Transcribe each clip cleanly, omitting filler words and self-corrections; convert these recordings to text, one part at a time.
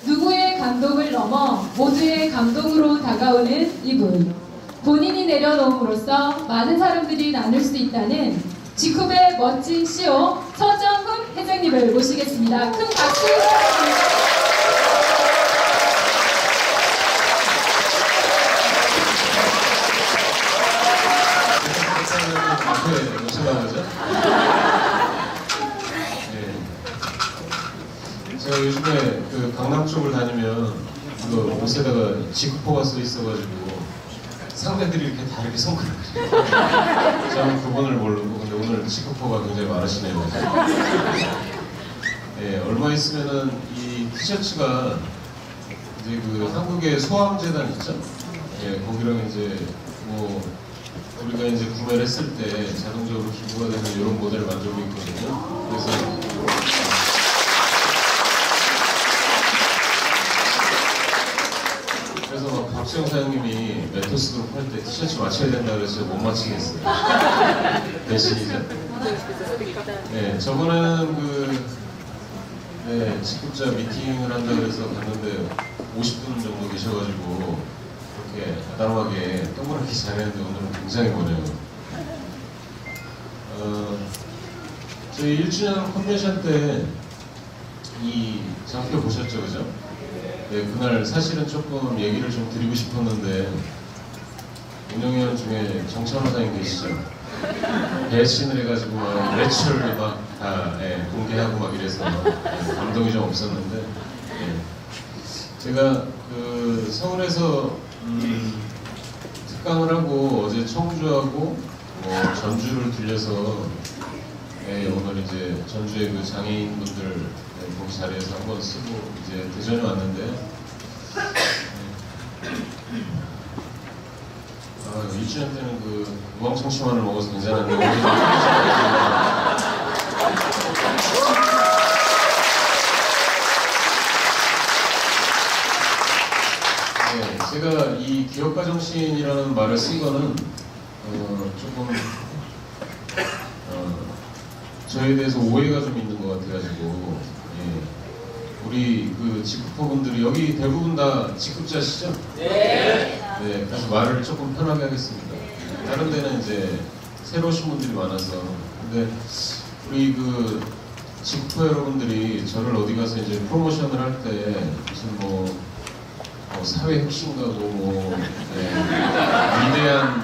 누구의 감동을 넘어 모두의 감동으로 다가오는 이분. 본인이 내려놓음으로써 많은 사람들이 나눌 수 있다는 지쿰의 멋진 CEO 서정훈 회장님을 모시겠습니다. 큰 박수 부탁드립니다. 앞에 오시나보죠? 네. 제가 요즘에 그 강남 쪽을 다니면 그 옷에다가 지크포가 써 있어가지고 상대들이 이렇게 다 이렇게 손가락을 저는 그분을 모르고 근데 오늘 지크포가 굉장히 많으시네요. 예, 얼마 있으면은 이 티셔츠가 이제 그 한국의 소아암재단 있죠? 예, 거기랑 이제 뭐 우리가 이제 구매를 했을 때 자동적으로 기부가 되는 이런 모델을 만들고 있거든요. 그래서 막 박수영 사장님이 메토스 그룹 할 때 티셔츠 맞춰야 된다 그래서 못 맞추겠어요. 대신이죠. 네, 저번에는 직급자 미팅을 한다 그래서 갔는데 50분 정도 계셔가지고 그렇게 아담하게 동그랗게 잘했는데 오늘은 굉장히 머네요. 저희 1주년 컨벤션 때 이 장표 보셨죠, 그죠? 네, 그날 사실은 조금 얘기를 좀 드리고 싶었는데 운영위원 중에 정찬호 사장님 계시죠? 배신을 해가지고 막 매출을 막 다 공개하고 막 이래서 감동이 좀 없었는데 제가 그 서울에서 특강을 하고 어제 청주하고 전주를 들려서 오늘 이제 전주의 그 장애인분들 거기 자리에서 한번 쓰고 이제 대전에 왔는데 1주년 때는 그 우왕청심환을 먹어서 괜찮았는데 제가 이 기업가 정신이라는 말을 쓴 거는 조금 저에 대해서 오해가 좀 있는 것 같아가지고 우리 그 직급포분들이 여기 대부분 다 직급자시죠? 네. 네, 그래서 말을 조금 편하게 하겠습니다. 다른 데는 이제 새로 오신 분들이 많아서 근데 우리 그 직급포 여러분들이 저를 어디 가서 이제 프로모션을 할 때 무슨 뭐 사회 혁신가고 위대한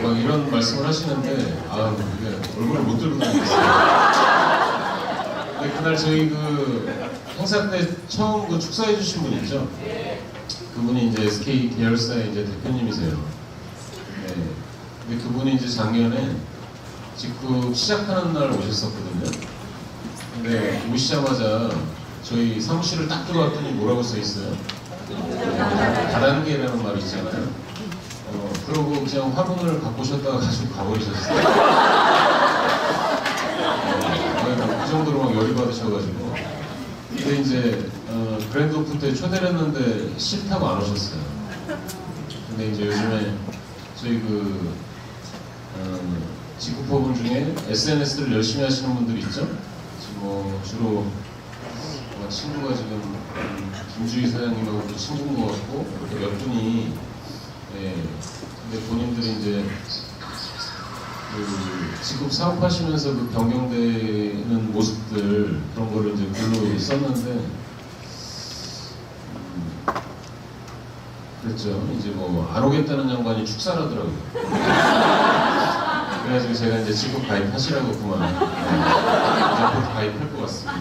막 이런 말씀을 하시는데 이게 얼굴을 못 들고 다니겠어요. 근데 그날 저희 그 행사 때 처음 그 축사해 주신 분 있죠? 그분이 이제 SK 계열사의 이제 대표님이세요. 네. 근데 그분이 이제 작년에 직급 시작하는 날 오셨었거든요. 근데 오시자마자 저희 사무실을 딱 들어왔더니 뭐라고 써 있어요? 다단계라는 말이 있잖아요. 그러고 그냥 화분을 갖고 오셨다가 가지고 가버리셨어요. 그 정도로 막 열이 받으셔가지고. 근데 이제 그랜드 오픈 때 초대를 했는데 싫다고 안 오셨어요. 근데 이제 요즘에 저희 그 직급포분 중에 SNS를 열심히 하시는 분들이 있죠? 주로 친구가 지금 김주희 사장님하고도 친구인 것 같고 이렇게 몇 분이 근데 본인들이 이제 그 직급 사업하시면서 그 변경되는 모습들 그런 거를 이제 글로 썼는데 그랬죠. 이제 안 오겠다는 양반이 축사라더라고요. 그래가지고 제가 이제 직급 가입하시라고 그만 이제 곧 가입할 것 같습니다.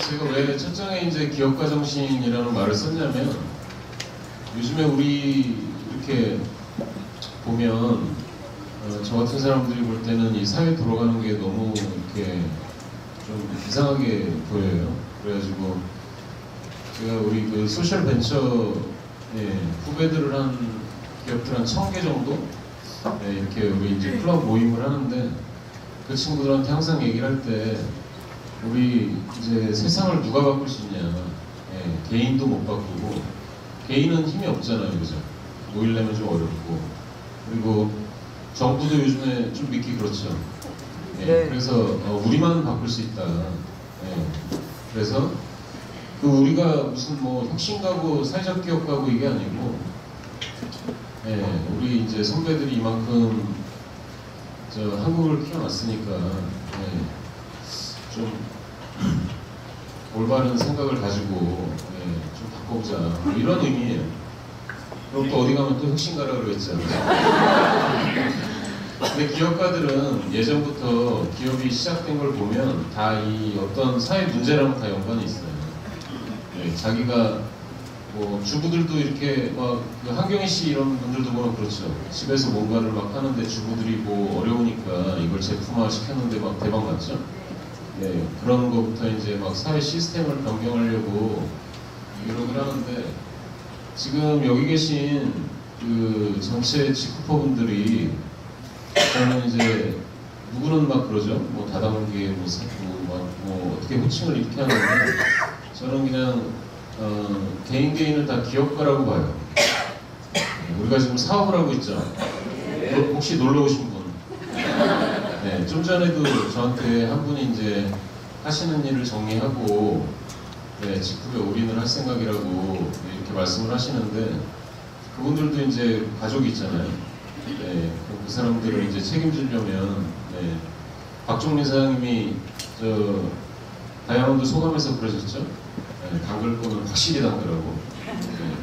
제가 왜 첫 장에 이제 기업가 정신이라는 말을 썼냐면 요즘에 우리 이렇게 보면 저 같은 사람들이 볼 때는 이 사회 돌아가는 게 너무 이렇게 좀 이상하게 보여요. 그래가지고 제가 우리 그 소셜 벤처 후배들을 한 기업들 한 1000개 정도 이렇게 우리 이제 클럽 모임을 하는데 그 친구들한테 항상 얘기를 할 때 우리 이제 세상을 누가 바꿀 수 있냐. 개인도 못 바꾸고 개인은 힘이 없잖아요, 그죠? 모이려면 좀 어렵고, 그리고 정부도 요즘에 좀 믿기 그렇죠. 예, 네. 그래서 우리만 바꿀 수 있다. 예, 그래서 그 우리가 무슨 뭐 혁신가고 사회적 기업가고 이게 아니고, 예, 우리 이제 선배들이 이만큼 한국을 키워놨으니까, 예, 좀 올바른 생각을 가지고, 예, 좀 바꿔보자, 뭐 이런 의미예요. 그럼 또 어디 가면 또 혁신가라 그러겠죠. 근데 기업가들은 예전부터 기업이 시작된 걸 보면 다 이 어떤 사회 문제랑 다 연관이 있어요. 예, 자기가 뭐 주부들도 이렇게 막그 한경희 씨 이런 분들도 보면 그렇죠. 집에서 뭔가를 막 하는데 주부들이 뭐 어려우니까 이걸 제품화 시켰는데 막 대박 났죠. 네, 그런 것부터 이제 막 사회 시스템을 변경하려고 노력을 하는데, 지금 여기 계신 그 전체 직후퍼분들이 저는 이제 누구는 막 그러죠. 뭐 다단계 뭐 어떻게 호칭을 이렇게 하는데, 저는 그냥 개인을 다 기업가라고 봐요. 우리가 지금 사업을 하고 있죠. 혹시 놀러 오신 분? 네, 좀 전에도 저한테 한 분이 이제 하시는 일을 정리하고, 네, 직급에 올인을 할 생각이라고 이렇게 말씀을 하시는데, 그분들도 이제 가족이 있잖아요. 네, 그 사람들을 이제 책임지려면, 네, 박종민 사장님이 다이아몬드 소감에서 그러셨죠? 네, 담글 거는 확실히 담그라고. 네.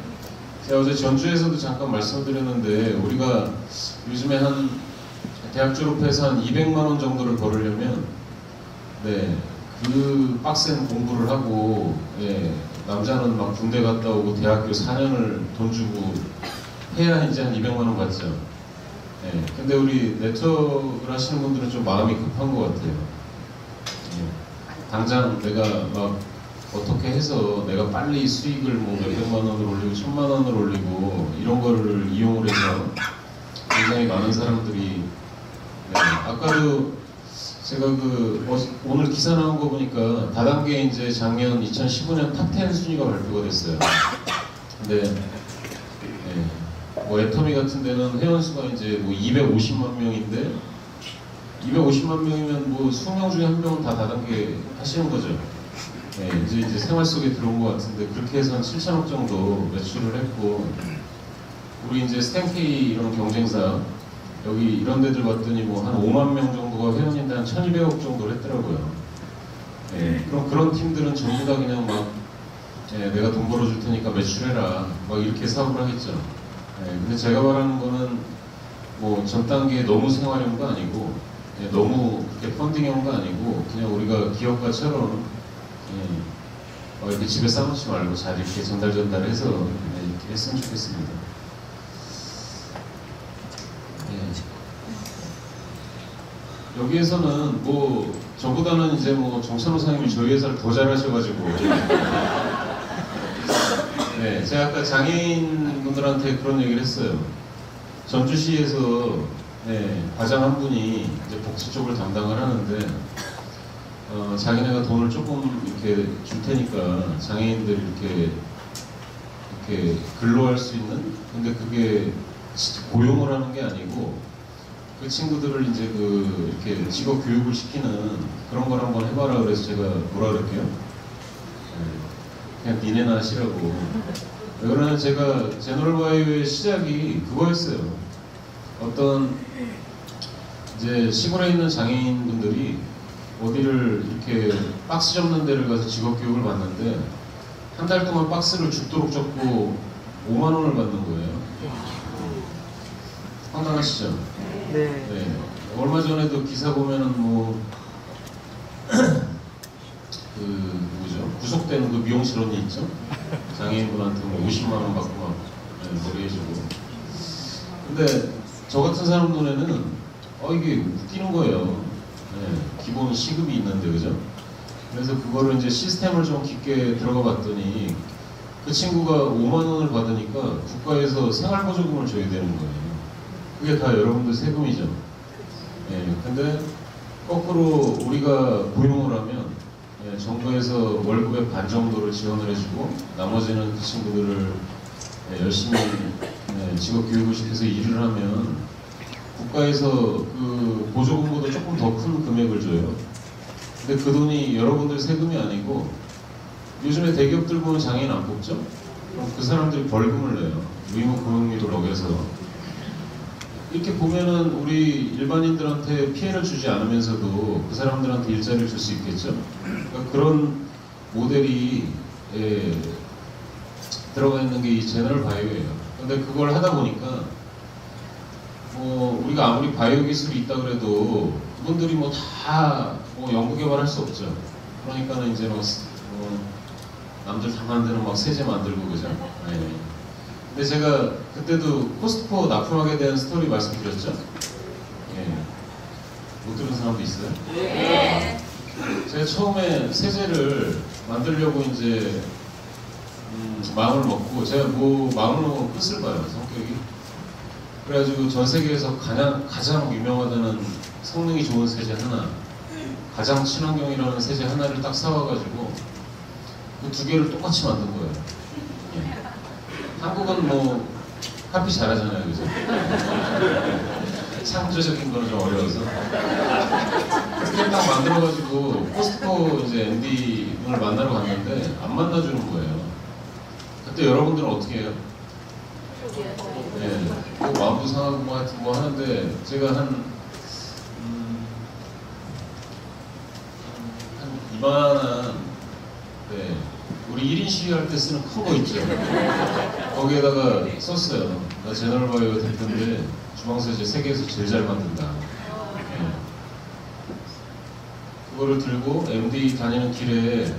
제가 어제 전주에서도 잠깐 말씀드렸는데, 우리가 요즘에 한 대학 졸업해서 한 200만 원 정도를 벌으려면, 네, 그 빡센 공부를 하고, 예, 남자는 막 군대 갔다 오고 대학교 4년을 돈 주고 해야 이제 한 200만 원 받죠. 예, 근데 우리 네트워크를 하시는 분들은 좀 마음이 급한 것 같아요. 예, 당장 내가 막 어떻게 해서 내가 빨리 수익을 뭐 몇백만 원을 올리고 1000만 원을 올리고 이런 거를 이용을 해서 굉장히 많은 사람들이, 네, 아까도 제가 오늘 기사 나온 거 보니까 다단계 이제 작년 2015년 탑10 순위가 발표가 됐어요. 근데 뭐 애터미 같은 데는 회원수가 이제 뭐 250만 명인데, 250만 명이면 뭐 20명 중에 한 명은 다 다단계 하시는 거죠. 네, 이제 생활 속에 들어온 것 같은데, 그렇게 해서 한 7천억 정도 매출을 했고, 우리 이제 스탠케이 이런 경쟁사 여기 이런 데들 봤더니 뭐 한 5만 명 정도가 회원인데 한 1200억 정도를 했더라고요. 네, 그럼 그런 팀들은 전부 다 그냥 막, 네, 내가 돈 벌어줄 테니까 매출해라 막 이렇게 사업을 하겠죠. 네, 근데 제가 말하는 거는 뭐 전 단계에 너무 생활형도 아니고, 네, 너무 그렇게 펀딩형도 아니고, 그냥 우리가 기업가처럼, 네, 이렇게 집에 싸놓지 말고 잘 이렇게 전달해서, 네, 이렇게 했으면 좋겠습니다. 여기에서는 뭐 저보다는 이제 뭐 정찬호 사장님이 저희 회사를 더 잘하셔가지고, 네, 제가 아까 장애인 분들한테 그런 얘기를 했어요. 전주시에서, 네, 과장 한 분이 이제 복지 쪽을 담당을 하는데, 자기네가 돈을 조금 이렇게 줄 테니까 장애인들 이렇게 근로할 수 있는, 근데 그게 고용을 하는 게 아니고 그 친구들을 이제 이렇게 직업 교육을 시키는 그런 걸 한번 해봐라 그래서 제가 뭐라 그럴게요? 네, 그냥 니네나 하시라고. 그러면 제가 제너럴바이오의 시작이 그거였어요. 어떤 이제 시골에 있는 장애인분들이 어디를 이렇게 박스 접는 데를 가서 직업 교육을 받는데, 한 달 동안 박스를 죽도록 접고 5만 원을 받는 거예요. 황당하시죠? 네. 네. 얼마 전에도 기사 보면은 뭐 누구죠? 구속된 그 미용실 언니 있죠? 장애인분한테 뭐 50만 원 받고 막, 네, 머리 해주고. 근데 저 같은 사람 눈에는 이게 웃기는 거예요. 네, 기본 시급이 있는데, 그죠? 그래서 그거를 이제 시스템을 좀 깊게 들어가 봤더니 그 친구가 5만 원을 받으니까 국가에서 생활보조금을 줘야 되는 거예요. 그게 다 여러분들 세금이죠. 예, 근데 거꾸로 우리가 고용을 하면, 예, 정부에서 월급의 반 정도를 지원을 해주고 나머지는 그 친구들을 열심히 직업 교육을 시켜서 일을 하면 국가에서 그 보조금보다 조금 더 큰 금액을 줘요. 근데 그 돈이 여러분들 세금이 아니고 요즘에 대기업들 보면 장애인 안 뽑죠? 그 사람들이 벌금을 내요. 의무 고용리를 어겨서. 이렇게 보면은 우리 일반인들한테 피해를 주지 않으면서도 그 사람들한테 일자리를 줄 수 있겠죠? 그러니까 그런 모델이 들어가 있는 게 이 제너럴 바이오예요. 근데 그걸 하다 보니까 우리가 아무리 바이오 기술이 있다 그래도 그분들이 뭐 다 연구 개발할 수 없죠. 그러니까는 이제 남들 다 만드는 막 세제 만들고 그죠. 네. 근데 제가 그때도 코스트코 납품하게 된 스토리 말씀드렸죠. 예. 못 들은 사람도 있어요? 네. 제가 처음에 세제를 만들려고 이제 마음을 먹고 제가 마음을 먹고 끝을 봐요 성격이. 그래가지고 전 세계에서 가장 유명하다는 성능이 좋은 세제 하나, 가장 친환경이라는 세제 하나를 딱 사와가지고 그 두 개를 똑같이 만든 거예요. 예. 한국은 카피 잘하잖아요, 그죠? 창조적인 거는 좀 어려워서 그렇게 딱 만들어가지고 코스트코 이제 MD 분을 만나러 갔는데 안 만나주는 거예요. 그때 여러분들은 어떻게 해요? 네, 마음도 상하고 하여튼 하는데 제가 한 이만한 우리 1인 시위할 때 쓰는 큰 거 있죠. 거기에다가 썼어요. 나 제너럴 바이오 대표인데 주방세제 세계에서 제일 잘 만든다. 네. 그거를 들고 MD 다니는 길에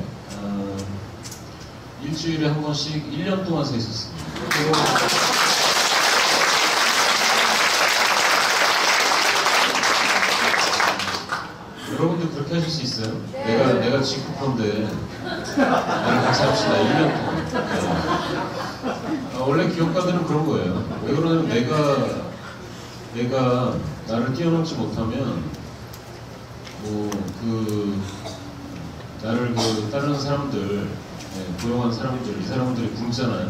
일주일에 한 번씩 1년 동안 서 있었습니다. 여러분도 그렇게 하실 수 있어요? 네. 내가 직급인데 나랑 같이 합시다. 1년 동안. 원래 기업가들은 그런 거예요. 왜 그러냐면 내가 나를 뛰어넘지 못하면 나를 따르는 사람들, 고용한 사람들, 이 사람들이 굶잖아요.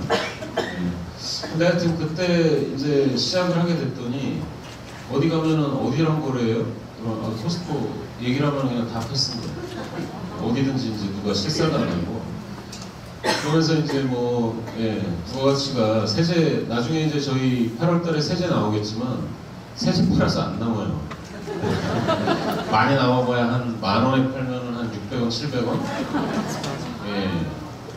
근데 하여튼 그때 이제 시작을 하게 됐더니 어디 가면은 어디란 거래요? 코스트코 얘기를 하면 그냥 다 패스인 거예요. 어디든지 이제 누가 실사도 안 하고. 그러면서 이제 부가가치가 세제, 나중에 이제 저희 8월달에 세제 나오겠지만 세제 팔아서 안 나와요. 많이 나와봐야 한 10,000원에 팔면은 한 600원, 700원?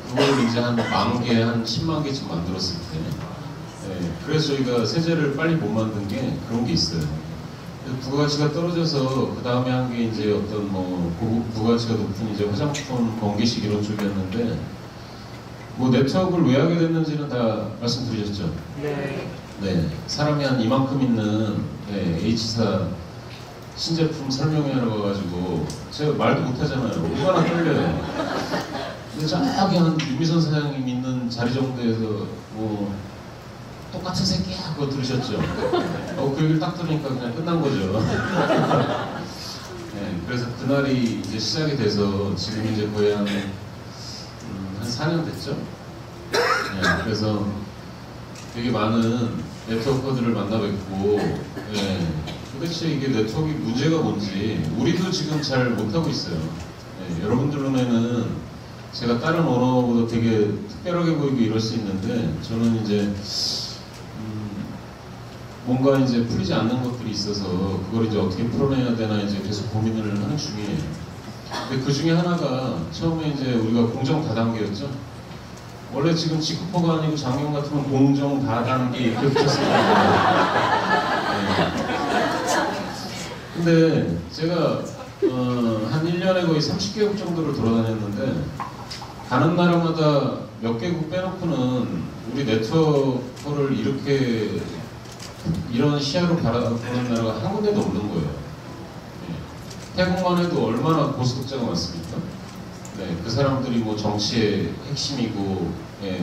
그걸 이제 한 10,000개, 한 10만 개쯤 만들었을 때. 그래서 저희가 세제를 빨리 못 만든 게 그런 게 있어요. 부가가치가 떨어져서 그 다음에 한 게 이제 어떤 부가가치가 높은 이제 화장품, 건기식 이런 쪽이었는데 네트워크를 왜 하게 됐는지는 다 말씀드리셨죠? 네. 사람이 한 이만큼 있는 H사 신제품 설명회하러 가가지고 제가 말도 못하잖아요. 얼마나 떨려요. 근데 저기 한 유미선 사장님 있는 자리 정도에서 똑같은 새끼야 그거 들으셨죠? 그 얘기를 딱 들으니까 그냥 끝난 거죠. 네, 그래서 그날이 이제 시작이 돼서 지금 이제 거의 한 4년 됐죠? 네, 그래서 되게 많은 네트워커들을 만나 뵙고 도대체 이게 네트워크 문제가 뭔지 우리도 지금 잘 못하고 있어요. 여러분들 눈에는 제가 다른 언어보다 되게 특별하게 보이고 이럴 수 있는데 저는 이제 뭔가 이제 풀리지 않는 것들이 있어서 그걸 이제 어떻게 풀어내야 되나 이제 계속 고민을 하는 중이에요. 근데 그 중에 하나가 처음에 이제 우리가 공정 다단계였죠. 원래 지금 직급호가 아니고 장경 같으면 공정 다단계 이렇게 붙였습니다. 근데 제가 한 1년에 거의 30개국 정도를 돌아다녔는데 가는 나라마다 몇 개국 빼놓고는 우리 네트워크를 이런 시야로 바라보는 나라가 한 군데도 없는 거예요. 태국만 해도 얼마나 고소득자가 많습니까? 그 사람들이 정치의 핵심이고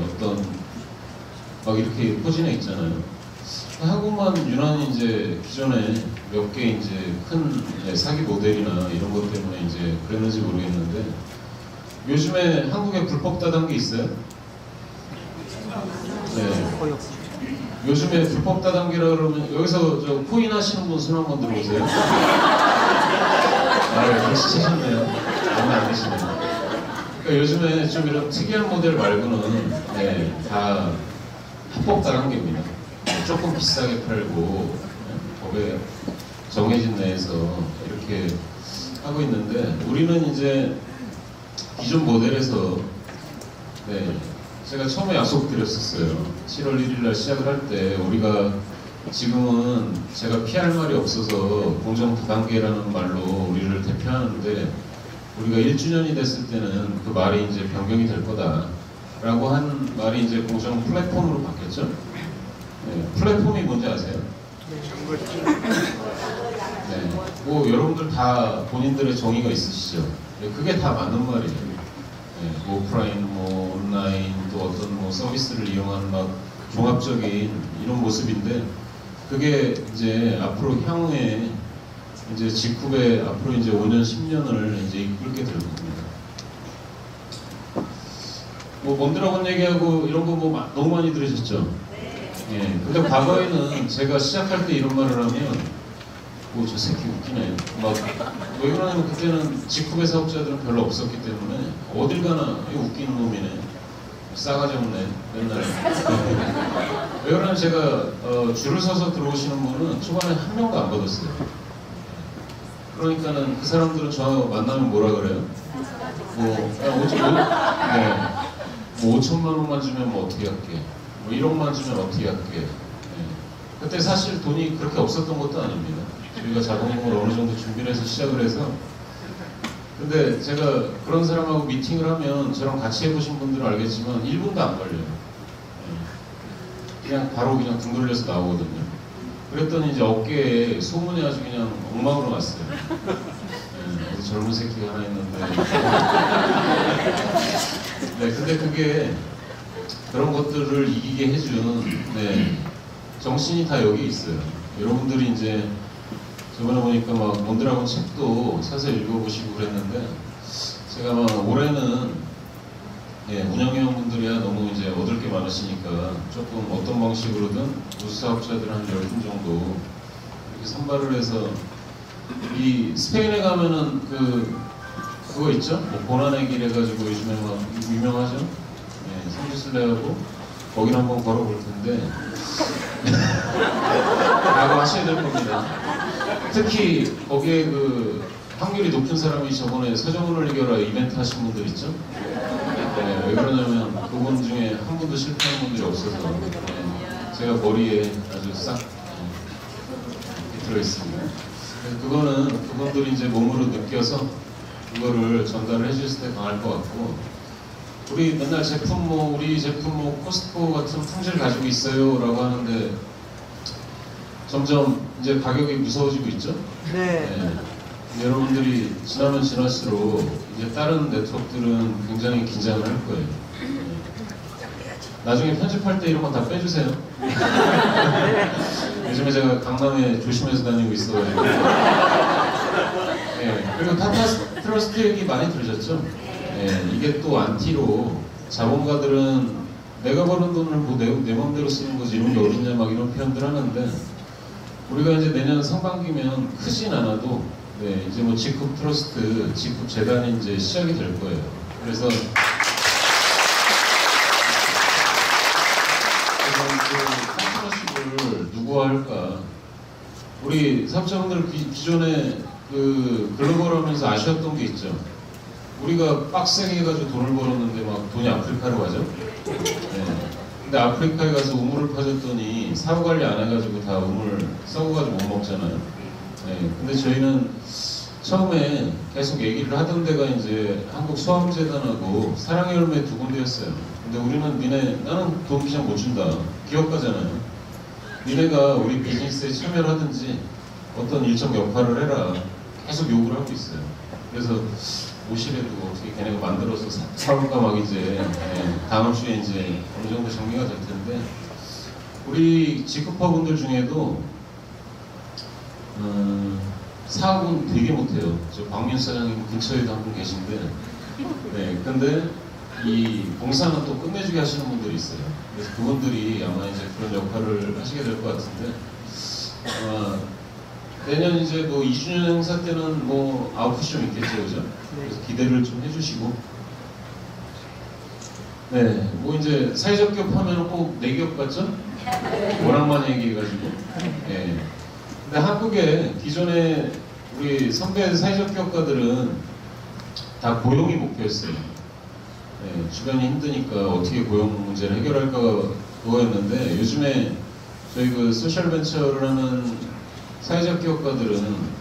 어떤 막 이렇게 포진해 있잖아요. 한국만 유난히 이제 기존에 몇 개 이제 큰 사기 모델이나 이런 것 때문에 이제 그랬는지 모르겠는데 요즘에 한국에 불법 다단계 있어요? 네. 요즘에 불법 다단계라 그러면 여기서 저 코인 하시는 분 손 한번 들어오세요. 역시 치셨네요. 얼마 안 되시네요. 그러니까 요즘에 좀 이런 특이한 모델 말고는 다 합법 다단계입니다. 조금 비싸게 팔고 법에 정해진 내에서 이렇게 하고 있는데 우리는 이제 기존 모델에서 제가 처음에 약속드렸었어요. 7월 1일 날 시작을 할 때 우리가 지금은 제가 피할 말이 없어서 공정 다단계라는 말로 우리를 대표하는데 우리가 1주년이 됐을 때는 그 말이 이제 변경이 될 거다라고 한 말이 이제 공정 플랫폼으로 바뀌었죠. 플랫폼이 뭔지 아세요? 뭐 여러분들 다 본인들의 정의가 있으시죠. 그게 다 맞는 말이에요. 뭐 오프라인, 뭐 온라인, 또 어떤 뭐 서비스를 이용하는 막 종합적인 이런 모습인데 그게 이제 앞으로 향후에 이제 직후에 앞으로 이제 5년, 10년을 이제 이끌게 될 겁니다. 뭐 먼드라곤 얘기하고 이런 거 뭐 너무 많이 들으셨죠? 근데 과거에는 제가 시작할 때 이런 말을 하면 저 새끼 웃기네. 왜 그러냐면 그때는 직후배 사업자들은 별로 없었기 때문에 어딜 가나 이 웃기는 놈이네. 싸가지 없네. 맨날. 왜 그러냐면 제가 줄을 서서 들어오시는 분은 초반에 한 명도 안 받았어요. 그러니까는 그 사람들은 저 만나면 뭐라 그래요? 뭐 5천만 원만 주면 뭐 어떻게 할게? 뭐 1억만 주면 어떻게 할게? 그때 사실 돈이 그렇게 없었던 것도 아닙니다. 저희가 자본금을 어느 정도 준비를 해서 시작을 해서 근데 제가 그런 사람하고 미팅을 하면 저랑 같이 해보신 분들은 알겠지만 1분도 안 걸려요. 그냥 바로 그냥 등 돌려서 나오거든요. 그랬더니 이제 어깨에 소문이 아주 그냥 엉망으로 났어요. 우리 젊은 새끼가 하나 있는데 근데 그게 그런 것들을 이기게 해준 정신이 다 여기 있어요. 여러분들이 이제 저번에 보니까 막 먼드라곤 책도 사서 읽어보시고 그랬는데 제가 막 올해는 운영위원분들이야 너무 이제 얻을 게 많으시니까 조금 어떤 방식으로든 우수사업자들 한 10분 정도 이렇게 선발을 해서 이 스페인에 가면은 그거 있죠? 뭐 고난의 길 해가지고 요즘에 막 유명하죠? 성지순례하고 거기를 한번 걸어볼 텐데 라고 하셔야 될 겁니다. 특히 거기에 그 확률이 높은 사람이 저번에 서정훈을 이겨라 이벤트 하신 분들 있죠? 왜 그러냐면 그분 중에 한 분도 실패한 분들이 없어서 제가 머리에 아주 싹 들어있습니다. 그거는 그분들이 이제 몸으로 느껴서 그거를 전달을 해주실 때 강할 것 같고 우리 맨날 제품 우리 제품 코스트코 같은 품질 가지고 있어요 라고 하는데 점점 이제 가격이 무서워지고 있죠? 여러분들이 지나면 지날수록 이제 다른 네트워크들은 굉장히 긴장을 할 거예요. 나중에 편집할 때 이런 건 다 빼주세요. 요즘에 제가 강남에 조심해서 다니고 있어가지고. 그리고 타타트러스트 얘기 많이 들으셨죠? 이게 또 안티로 자본가들은 내가 버는 돈을 뭐 내 맘대로 쓰는 거지 이런 게 어딨냐 막 이런 표현들 하는데 우리가 이제 내년 상반기면 크진 않아도 이제 뭐 직급 트러스트, 직급 재단이 이제 시작이 될 거예요. 그래서 파트너십을 누구와 할까? 우리 사업자분들 기존에 그 글로벌 하면서 아쉬웠던 게 있죠. 우리가 빡세게 해가지고 돈을 벌었는데 막 돈이 아프리카로 가죠. 근데 아프리카에 가서 우물을 파줬더니 사후 관리 안 해가지고 다 우물 썩어가지고 못 먹잖아요. 근데 저희는 처음에 계속 얘기를 하던 데가 이제 한국수암재단하고 사랑의 열매 두 군데였어요. 근데 우리는 나는 돈 그냥 못 준다. 기업가잖아요. 니네가 우리 비즈니스에 참여를 하든지 어떤 일정 역할을 해라. 계속 요구를 하고 있어요. 그래서 오시래도 어떻게 걔네가 만들어서 사올까 막 이제 다음 주에 이제 어느 정도 정리가 될 텐데 우리 직급화분들 중에도 사업은 되게 못해요. 저 박민수 사장님 근처에도 한 분 계신데 근데 이 봉사는 또 끝내주게 하시는 분들이 있어요. 그래서 그분들이 아마 이제 그런 역할을 하시게 될 것 같은데, 아마 내년 이제 뭐 2주년 행사 때는 뭐 아웃풋이 좀 있겠죠, 그죠? 그래서 기대를 좀 해주시고, 네, 뭐 이제 사회적 기업 하면 꼭 내 기업 같죠? 워낙 얘기해가지고, 예. 근데 한국에 기존에 우리 선배 사회적 기업가들은 다 고용이 목표였어요. 네, 주변이 힘드니까 어떻게 고용 문제를 해결할까 그거였는데, 요즘에 저희 그 소셜 벤처를 하는 사회적 기업가들은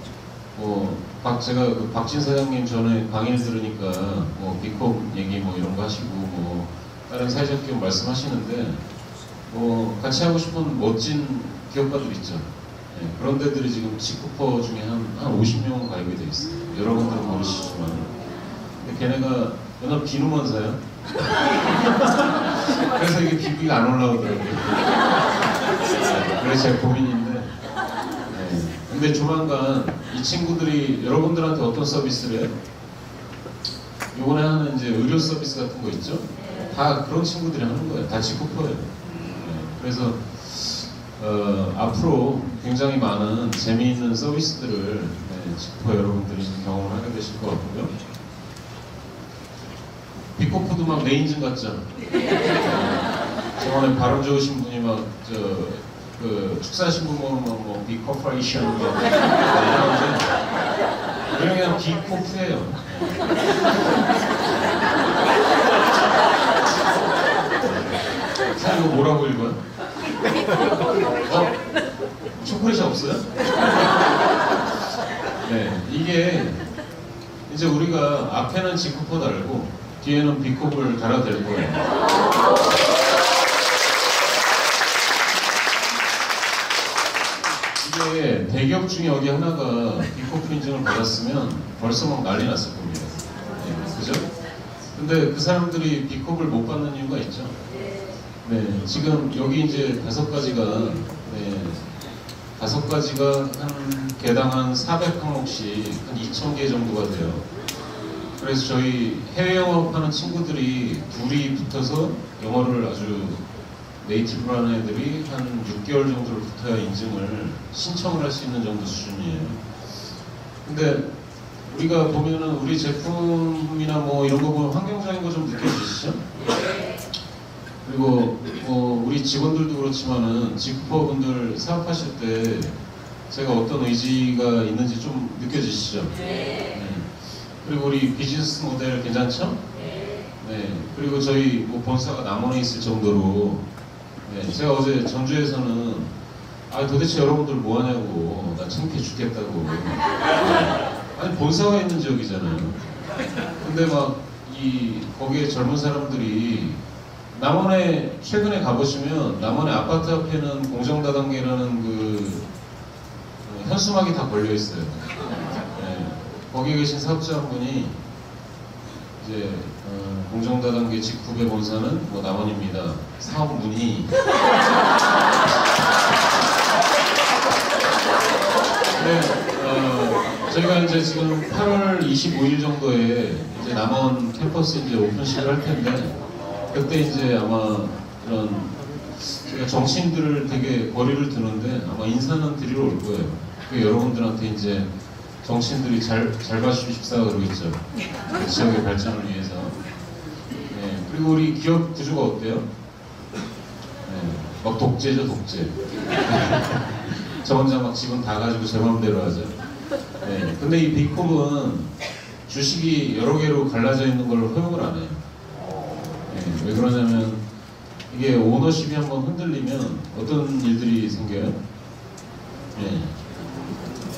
제가 그 박진 사장님 전에 강의를 들으니까 뭐 비콤 얘기 뭐 이런 거 하시고 뭐 다른 사회적 기업 말씀하시는데, 뭐 같이 하고 싶은 멋진 기업가들 있죠. 네, 그런 데들이 지금 지쿠퍼 중에 한 50명 가입이 돼 있어요. 여러분들은 모르시지만. 근데 걔네가 워낙 비누먼사야. 그래서 이게 비비가 안 올라오더라고요. 네, 그래서 제 고민인데. 네. 근데 조만간 이 친구들이 여러분들한테 어떤 서비스를 해요? 요번에 하는 이제 의료 서비스 같은 거 있죠? 다 그런 친구들이 하는 거예요. 다 지쿠퍼예요. 네, 그래서 앞으로 굉장히 많은 재미있는 서비스들을 지쿠퍼 여러분들이 경험을 하게 되실 것 같고요. 비코프도 막 내 인증 같죠? 저번에 발음 좋으신 분이 막 그 축사신부 뭐 비코퍼레이션 이러는데 우리는 그냥 비코프예요. 자, 이거 뭐라고 읽어요? 초콜릿이 없어요? 네, 이게 이제 우리가 앞에는 지쿠퍼 달고 뒤에는 비콥을 달아댈 거예요. 이게 대기업 중에 어디 하나가 비코프 인증을 받았으면 벌써 막 난리 났을 겁니다. 네, 그죠? 근데 그 사람들이 비콥을 못 받는 이유가 있죠. 네, 지금 여기 이제 5가지가, 네, 5가지가 한 개당 한 400항목씩 한 2,000개 정도가 돼요. 그래서 저희 해외 영업하는 친구들이 둘이 붙어서 영어를 아주 네이티브로 하는 애들이 한 6개월 정도를 붙어야 인증을 신청을 할 수 있는 정도 수준이에요. 근데 우리가 보면은 우리 제품이나 뭐 이런 거 보면 환경적인 거 좀 느껴지시죠? 그리고 우리 직원들도 그렇지만은 지쿠퍼 분들 사업하실 때 제가 어떤 의지가 있는지 좀 느껴지시죠? 네. 그리고 우리 비즈니스 모델 괜찮죠? 네. 그리고 저희 뭐 본사가 남원에 있을 정도로, 네. 제가 어제 전주에서는 도대체 여러분들 뭐 하냐고, 나 창피해 죽겠다고. 네. 아니 본사가 있는 지역이잖아요. 근데 막 거기에 젊은 사람들이 남원에 최근에 가보시면 남원의 아파트 앞에는 공정다단계라는 그 현수막이 다 걸려 있어요. 네. 거기 계신 사업자 한 분이 이제 공정다단계 직후배 본사는 뭐 남원입니다. 사업 문의. 네, 저희가 이제 지금 8월 25일 정도에 이제 남원 캠퍼스 이제 오픈식을 할 텐데, 그때 이제 아마 이런 제가 정치인들을 되게 거리를 두는데 아마 인사는 드리러 올 거예요. 그 여러분들한테 이제 정치인들이 잘 봐주십사 그러겠죠. 그 지역의 발전을 위해서. 네, 그리고 우리 기업 구조가 어때요? 네, 막 독재죠, 독재. 저 혼자 막 직원 다 가지고 제 마음대로 하죠. 네, 근데 이 비콥은 주식이 여러 개로 갈라져 있는 걸 허용을 안 해요. 네, 왜 그러냐면 이게 오너십이 한번 흔들리면 어떤 일들이 생겨요? 네.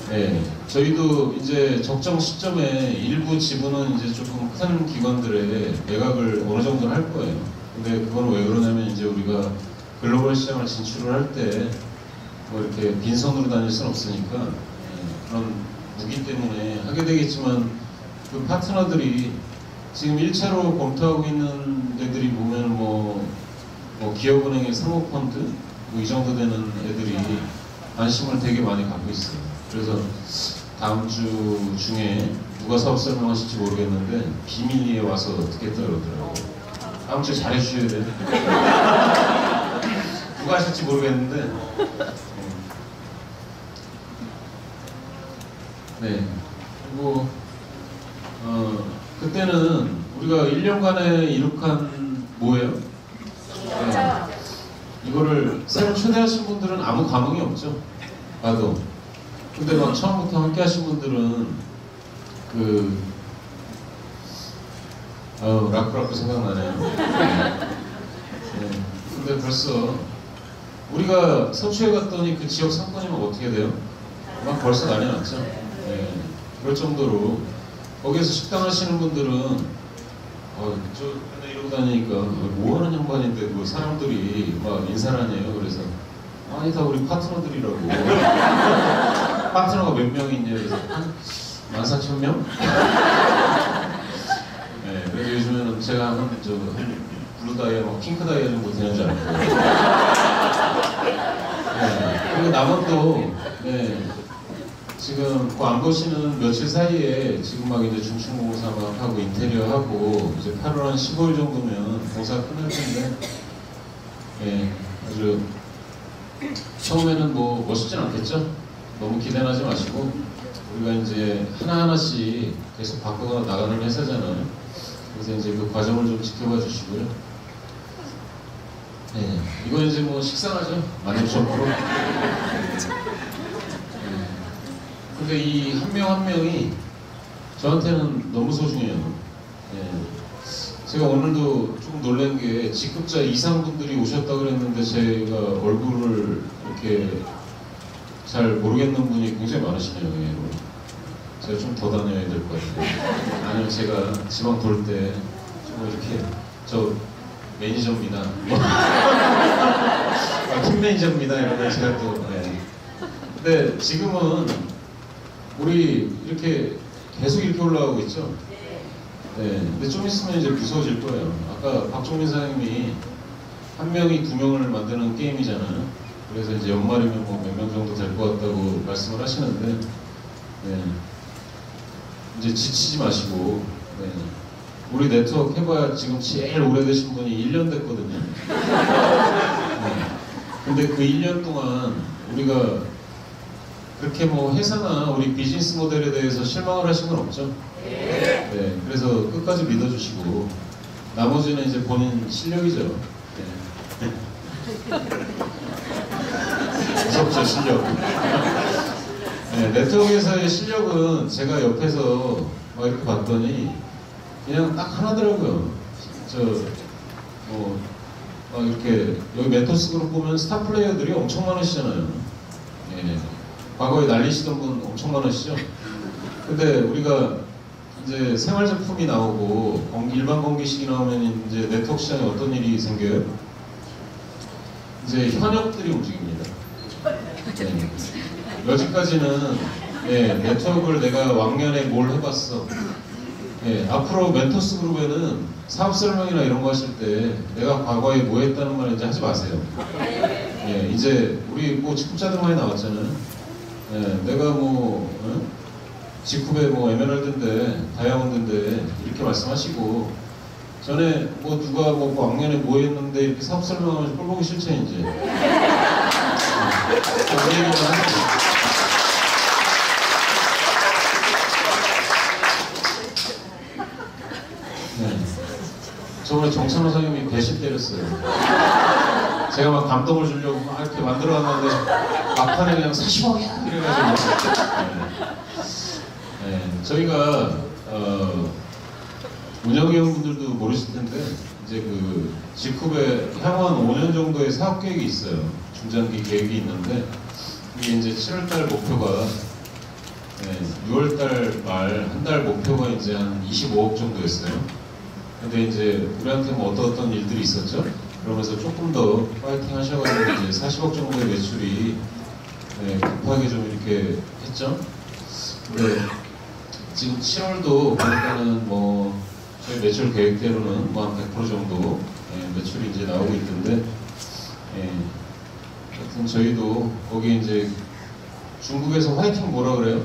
네, 저희도 이제 적정 시점에 일부 지분은 이제 조금 큰 기관들의 매각을 어느 정도 할 거예요. 근데 그건 왜 그러냐면 이제 우리가 글로벌 시장을 진출을 할 때 뭐 이렇게 빈손으로 다닐 수는 없으니까, 네, 그런 무기 때문에 하게 되겠지만, 그 파트너들이 지금 1차로 검토하고 있는 데들이 보면 뭐 기업은행의 사모펀드 뭐 이 정도 되는 애들이 관심을 되게 많이 갖고 있어요. 그래서 다음 주 중에 누가 사업 설명하실지 모르겠는데 비밀리에 와서 듣겠다 그러더라고요. 다음 주에 잘해주셔야 돼요. 누가 하실지 모르겠는데. 네. 그리고 그때는 우리가 1년간에 이룩한 뭐예요? 네. 이거를 새로 초대하신 분들은 아무 감흥이 없죠. 나도. 근데 막 처음부터 함께 하신 분들은 라쿠라쿠 생각나네요. 네. 근데 벌써 우리가 서초에 갔더니 그 지역 상권이면 어떻게 돼요? 막 벌써 난리 났죠. 네. 그럴 정도로 거기에서 식당 하시는 분들은 저 맨날 이러고 다니니까 뭐 하는 양반인데 뭐 사람들이 막 인사를 하네요. 그래서 아니 다 우리 파트너들이라고. 파트너가 몇 명이 있냐 그래서 한 14,000명? 네, 그래서 요즘에는 제가 한 블루 다이아, 핑크 다이아 정도 되는 줄 알고. 네, 그리고 남원도 지금 그 안 보시는 며칠 사이에 지금 막 이제 중층공사 막 하고 인테리어 하고 이제 8월 한 15일 정도면 공사가 끝날 텐데, 아주 처음에는 뭐 멋있진 않겠죠? 너무 기대하지 마시고 우리가 이제 하나하나씩 계속 바꿔 나가는 회사잖아요. 그래서 이제 그 과정을 좀 지켜봐 주시고요. 네, 이거 이제 뭐 식상하죠? 만족적으로. 근데 이 한 명 한 명이 저한테는 너무 소중해요. 네. 제가 오늘도 조금 놀란 게 직급자 이상 분들이 오셨다 그랬는데 제가 얼굴을 이렇게 잘 모르겠는 분이 굉장히 많으시네요. 의외로. 제가 좀 더 다녀야 될 것 같아요. 아니면 제가 지방 돌 때 좀 이렇게 저 매니저입니다. 팀 매니저입니다. 이러면 제가 또. 네. 근데 지금은 우리 이렇게 계속 이렇게 올라가고 있죠. 네. 근데 좀 있으면 이제 무서워질 거예요. 아까 박종민 사장님이 한 명이 두 명을 만드는 게임이잖아요. 그래서 이제 연말이면 뭐 몇 명 정도 될 것 같다고 말씀을 하시는데, 네. 이제 지치지 마시고, 네. 우리 네트워크 해봐야 지금 제일 오래되신 분이 1년 됐거든요. 네. 근데 그 1년 동안 우리가 그렇게 뭐 회사나 우리 비즈니스 모델에 대해서 실망을 하신 건 없죠? 네. 그래서 끝까지 믿어주시고, 나머지는 이제 본인 실력이죠. 네. 무섭죠, 실력. 네, 네트워크에서의 실력은 제가 옆에서 막 이렇게 봤더니 그냥 딱 하나더라고요. 막 이렇게 여기 멘토스 그룹 보면 스타 플레이어들이 엄청 많으시잖아요. 네. 과거에 날리시던 분 엄청 많으시죠? 근데 우리가 이제 생활 제품이 나오고 일반 공기식이 나오면 이제 네트워크 시장에 어떤 일이 생겨요? 이제 현역들이 움직입니다. 네. 여지까지는 네트워크를 내가 왕년에 뭘 해봤어. 앞으로 멘토스 그룹에는 사업 설명이나 이런 거 하실 때 내가 과거에 뭐 했다는 말 이제 하지 마세요. 이제 우리 뭐 직급자들 많이 나왔잖아요. 내가 지쿰에 뭐 에메랄드인데 다이아몬드인데 이렇게 말씀하시고 전에 뭐 누가 뭐 왕년에 뭐 했는데 이렇게 사업 설명하면서 꼴보기 싫죠 이제. 그 얘기만 하죠. 저번에 정찬호 선생님이 배신 때렸어요. 제가 막 감동을 주려고 막 이렇게 만들어놨는데 막판에 그냥 40억이야 이래가지고. 저희가 운영위원분들도 모르실 텐데 이제 그 지쿰에 향후 5년 정도의 사업 계획이 있어요. 중장기 계획이 있는데 이게 이제 7월달 목표가 6월달 말 한 달 목표가 이제 한 25억 정도였어요. 근데 이제 우리한테 뭐 어떤 일들이 있었죠? 그러면서 조금 더 파이팅 하셔가지고 이제 40억 정도의 매출이 급하게 좀 이렇게 했죠. 근데 지금 7월도 보니까는 뭐 저희 매출 계획대로는 뭐 한 100% 정도 매출이 이제 나오고 있던데, 하여튼 저희도 거기 이제 중국에서 화이팅 뭐라 그래요?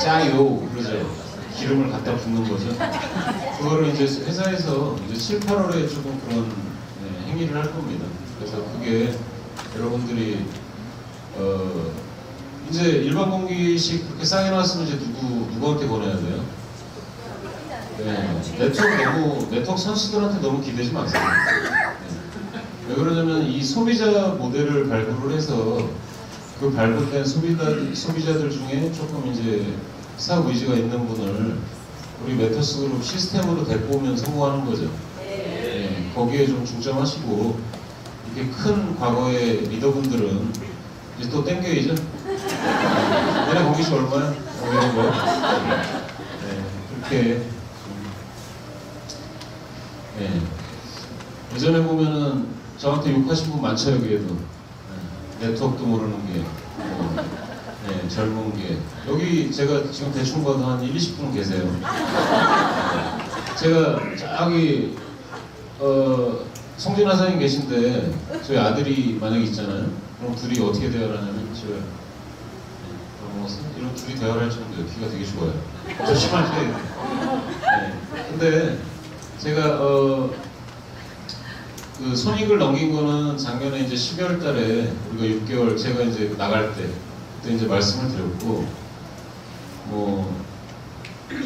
짜요 그러죠. 기름을 갖다 붓는 거죠. 그거를 이제 회사에서 이제 7, 8월에 조금 그런 행위를 할 겁니다. 그래서 그게 여러분들이 이제 일반 공기식 그렇게 싸게 나왔으면 이제 누구한테 권해야 돼요? 네, 네트워크 선수들한테 너무 기대지 마세요. 네. 왜 그러냐면 이 소비자 모델을 발굴을 해서 그 발굴된 소비자들 중에 조금 이제 사업 의지가 있는 분을 우리 메터스 그룹 시스템으로 데리고 오면 성공하는 거죠. 네, 거기에 좀 중점하시고 이렇게 큰 과거의 리더분들은 이제 또 땡겨야죠. 얘네 공기시 얼마야? 이런 거. 네, 그렇게. 네. 예전에 보면은 저한테 욕하신 분 많죠, 여기에도. 네. 네트워크도 모르는 게. 네, 젊은 게. 여기 제가 지금 대충 봐도 한 1, 20분 계세요. 네. 제가 저기, 송진아 사님 계신데, 저희 아들이 만약에 있잖아요. 그럼 둘이 어떻게 대화를 하냐면, 제가, 이런 둘이 대화를 할 정도예요. 귀가 되게 좋아요. 조심하셔야 돼요. 네. 근데, 제가 그 손익을 넘긴 거는 작년에 이제 12월 달에 우리가 6개월 제가 이제 나갈 때 그때 이제 말씀을 드렸고 뭐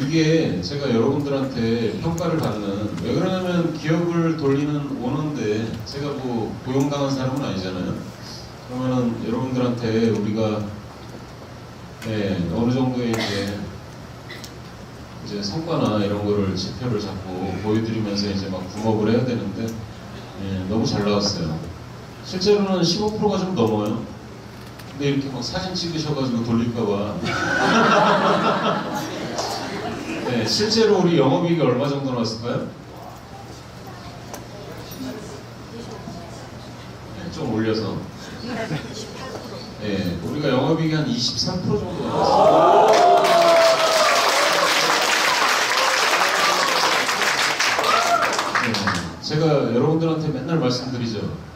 이게 제가 여러분들한테 평가를 받는 왜 그러냐면 기업을 오는데 제가 뭐 고용당한 사람은 아니잖아요. 그러면은 여러분들한테 우리가 어느 정도의 이제 성과나 이런 거를 지표를 자꾸 보여드리면서 이제 막 붐업을 해야 되는데 너무 잘 나왔어요. 실제로는 15%가 좀 넘어요. 근데 이렇게 막 사진 찍으셔가지고 돌릴까봐. 네, 실제로 우리 영업이익이 얼마 정도 나왔을까요? 네, 좀 올려서. 네, 우리가 영업이익이 한 23% 정도 나왔어요. 제가 여러분들한테 맨날 말씀드리죠.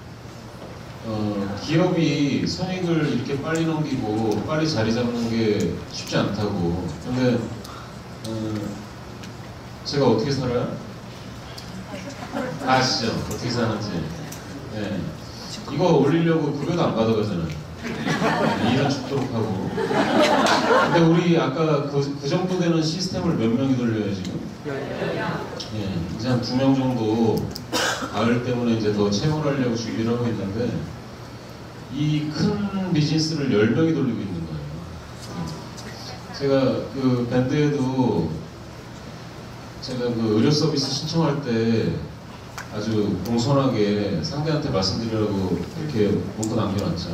기업이 손익을 이렇게 빨리 넘기고 빨리 자리 잡는 게 쉽지 않다고. 근데 제가 어떻게 살아요? 아시죠? 어떻게 사는지. 네. 이거 올리려고 급여도 안 받아가잖아요. 네, 일은 죽도록 하고. 근데 우리 아까 그 정도 되는 시스템을 몇 명이 돌려요 지금? 예, 이제 한 2명 정도 가을 때문에 이제 더 채용하려고 준비를 하고 있는데 이 큰 비즈니스를 10명이 돌리고 있는 거예요. 제가 그 밴드에도 제가 그 의료 서비스 신청할 때 아주 공손하게 상대한테 말씀드리려고 이렇게 문구 남겨놨죠.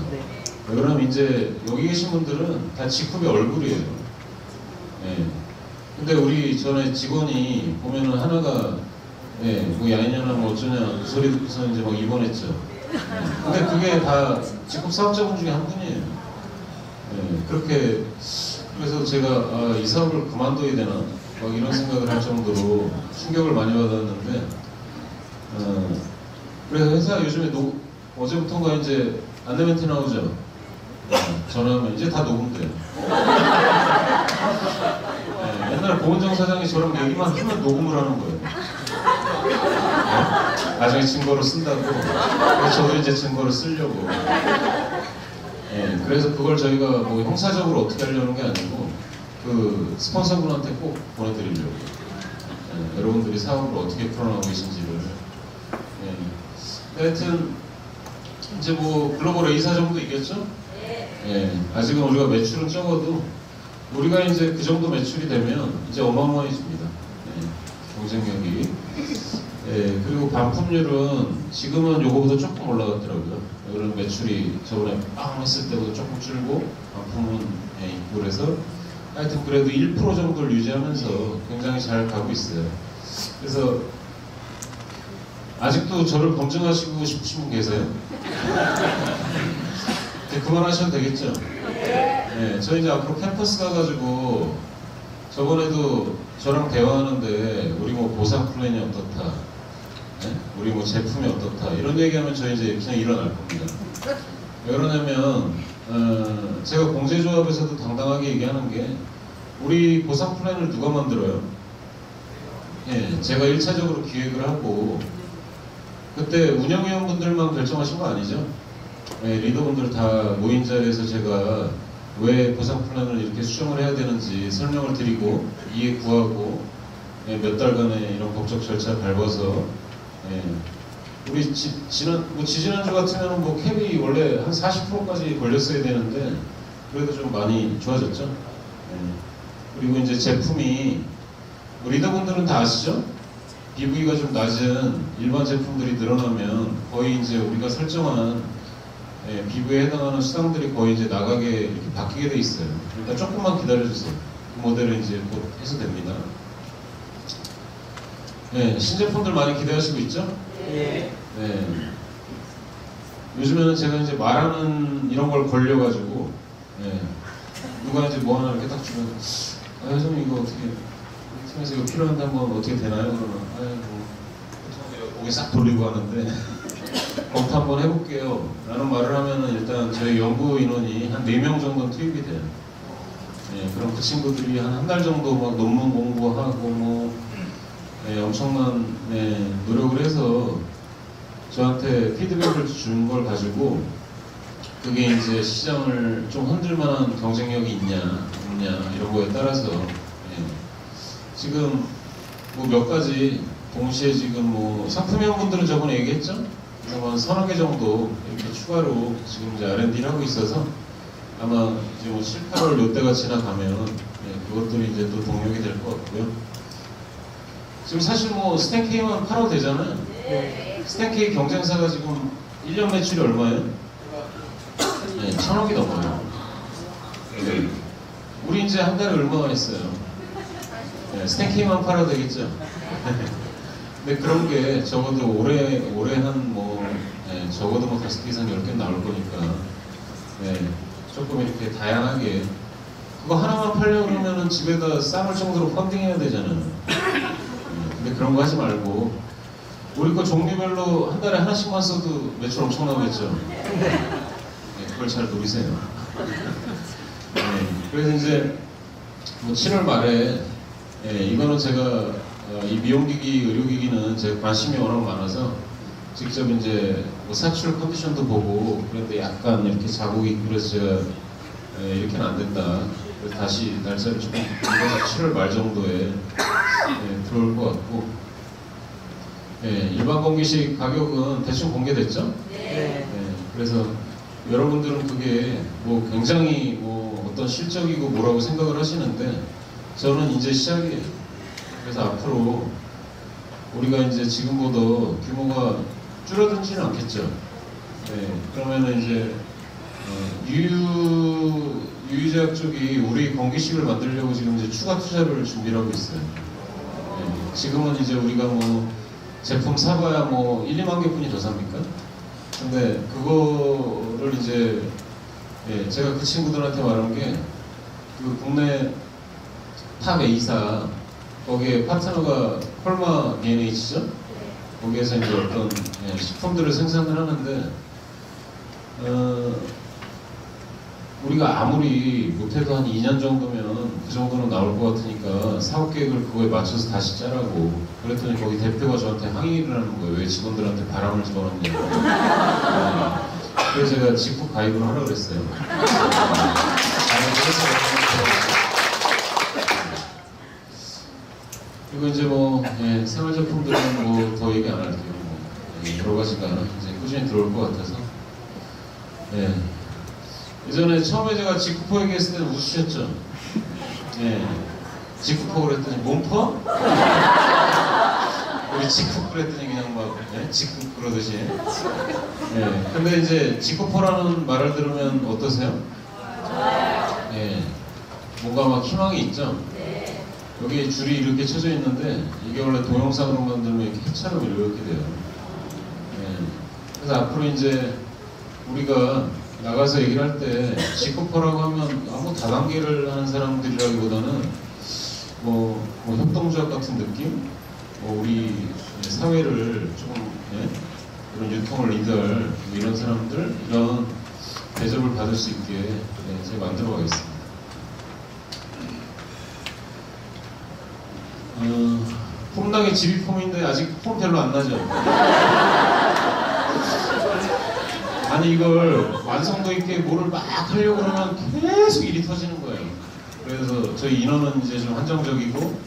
그러면 이제 여기 계신 분들은 다 직급의 얼굴이에요. 예. 근데 우리 전에 직원이 보면은 하나가 뭐 야인이나 뭐 어쩌냐 소리 듣고서 이제 막 입원했죠. 근데 그게 다 직급 사업자분 중에 한 분이에요. 그렇게 그래서 제가 이 사업을 그만둬야 되나 막 이런 생각을 할 정도로 충격을 많이 받았는데 그래서 회사 요즘에 어제부터인가 이제 안내 멘트 나오죠. 전화하면 이제 다 녹음돼요. 옛날 고은정 사장이 저랑 얘기만 하면 녹음을 하는 거예요. 나중에 증거로 쓴다고. 그래서 저도 이제 증거를 쓰려고. 그래서 그걸 저희가 뭐 형사적으로 어떻게 하려는 게 아니고 그 스폰서분한테 꼭 보내드리려고. 여러분들이 사업을 어떻게 풀어나가고 계신지를. 하여튼 이제 뭐 글로벌 A사 정도 있겠죠? 아직은 우리가 매출은 적어도 우리가 이제 그 정도 매출이 되면 이제 어마어마해집니다. 경쟁력이. 그리고 반품률은 지금은 요거보다 조금 올라갔더라고요. 그런 매출이 저번에 빵 했을 때보다 조금 줄고 반품은 있고 그래서 하여튼 그래도 1% 정도를 유지하면서 굉장히 잘 가고 있어요. 그래서 아직도 저를 검증하시고 싶으신 분 계세요? 그만하셔도 되겠죠? 저 이제 앞으로 캠퍼스 가가지고 저번에도 저랑 대화하는데 우리 뭐 보상 플랜이 어떻다, 우리 뭐 제품이 어떻다 이런 얘기하면 저 이제 그냥 일어날 겁니다. 왜 그러냐면 제가 공제조합에서도 당당하게 얘기하는 게 우리 보상 플랜을 누가 만들어요? 예, 제가 1차적으로 기획을 하고 그때 운영위원분들만 결정하신 거 아니죠? 예, 리더분들 다 모인 자리에서 제가 왜 보상 플랜을 이렇게 수정을 해야 되는지 설명을 드리고 이해 구하고 예, 몇 달간의 이런 법적 절차 밟아서 예, 우리 지지난주 같으면 뭐 캡이 원래 한 40%까지 걸렸어야 되는데 그래도 좀 많이 좋아졌죠. 예. 그리고 이제 제품이 뭐 리더분들은 다 아시죠? BV가 좀 낮은 일반 제품들이 늘어나면 거의 이제 우리가 설정한 예, BV에 해당하는 수당들이 거의 이제 나가게 이렇게 바뀌게 돼 있어요. 그러니까 조금만 기다려주세요. 그 모델은 이제 곧 해소됩니다. 예, 신제품들 많이 기대하시고 있죠? 네. 요즘에는 제가 이제 말하는 이런 걸 걸려가지고 예, 누가 이제 뭐 하나 이렇게 딱 주면 아 회장님 이거 어떻게 팀에서 이거 필요한데 한번 어떻게 되나요? 그러면 뭐 보통 고개 싹 돌리고 하는데 검토 한번 해볼게요 라는 말을 하면은 일단 저희 연구 인원이 한 4명 정도는 투입이 돼요. 예, 그럼 그 친구들이 한 달 정도 막 논문 공부하고 뭐 예, 엄청난 예, 노력을 해서 저한테 피드백을 준 걸 가지고 그게 이제 시장을 좀 흔들만한 경쟁력이 있냐 없냐 이런 거에 따라서 예, 지금 뭐 몇 가지 동시에 지금 뭐 상품위원분들은 저번에 얘기했죠? 그래서 한 서너 개 정도 이렇게 추가로 지금 이제 R&D를 하고 있어서 아마 이제 뭐 7, 8월 요때가 지나가면 예, 그것들이 이제 또 동력이 될 것 같고요. 지금 사실 뭐 스탠케이만 팔아도 되잖아요. 스탠케이 경쟁사가 지금 1년 매출이 얼마예요? 네, 1,000억이 넘어요. 네. 우리 이제 한 달에 얼마나 했어요? 네, 스탠케이만 팔아도 되겠죠? 근데 그런 게 적어도 올해 한 뭐, 네, 적어도 뭐 5개 이상 10개 나올 거니까, 네, 조금 이렇게 다양하게, 그거 하나만 팔려고 그러면은 집에다 쌈을 정도로 펀딩해야 되잖아요. 근데 그런 거 하지 말고 우리 거 종류별로 한 달에 하나씩만 써도 매출 엄청 나오겠죠. 네, 그걸 잘 노리세요. 네, 그래서 이제 뭐 7월 말에 예, 이거는 제가 이 미용기기, 의료기기는 제가 관심이 워낙 많아서 직접 이제 뭐 사출 컨디션도 보고 그런데 약간 이렇게 자국이 있고 그래서 제가 예, 이렇게는 안 된다. 그래서 다시 날짜를 조금 7월 말 정도에 예, 들어올 것 같고 예, 일반 공기식 가격은 대충 공개됐죠? 네. 예, 그래서 여러분들은 그게 뭐 굉장히 뭐 어떤 실적이고 뭐라고 생각을 하시는데 저는 이제 시작이에요. 그래서 앞으로 우리가 이제 지금보다 규모가 줄어들지는 않겠죠. 예, 그러면은 이제 유유제약 쪽이 우리 공기식을 만들려고 지금 이제 추가 투자를 준비를 하고 있어요. 예, 지금은 이제 우리가 뭐 제품 사봐야 뭐 1, 2만 개뿐이 더 삽니까? 근데 그거를 이제 예, 제가 그 친구들한테 말한 게 그 국내 탑 A사 거기에 파트너가 콜마 B&H죠? 거기에서 이제 어떤 예, 식품들을 생산을 하는데 우리가 아무리 못해도 한 2년 정도면 그 정도는 나올 것 같으니까 사업 계획을 그거에 맞춰서 다시 짜라고 그랬더니 거기 대표가 저한테 항의를 하는 거예요. 왜 직원들한테 바람을 집어넣냐고. 네. 그래서 제가 직후 가입을 하라고 그랬어요. 그리고 이제 뭐 예, 생활제품들은 뭐 더 얘기 안 할게요. 뭐, 예, 여러 가지가 이제 꾸준히 들어올 것 같아서 예. 예전에 처음에 제가 직구포 얘기했을 때는 웃으셨죠? 예. 직구포 그랬더니 몸퍼? 우리 직구 그랬더니 그냥 막 예? 직구 그러듯이 예. 근데 이제 직구포라는 말을 들으면 어떠세요? 예. 뭔가 막 희망이 있죠? 여기 줄이 이렇게 쳐져 있는데 이게 원래 동영상으로 만들면 이렇게 해처럼 이렇게 돼요. 예. 그래서 앞으로 이제 우리가 나가서 얘기를 할 때 직구포라고 하면 아무 다단계를 하는 사람들이라기보다는 뭐 협동조합 같은 느낌? 뭐 우리 사회를 조금 예? 이런 유통을 리드할 뭐 이런 사람들 이런 대접을 받을 수 있게 예, 제가 만들어 가겠습니다. 폼당의 집이 폼인데 아직 폼 별로 안 나죠? 아니 이걸 완성도 있게 뭐를 막 하려고 그러면 계속 일이 터지는 거예요. 그래서 저희 인원은 이제 좀 한정적이고,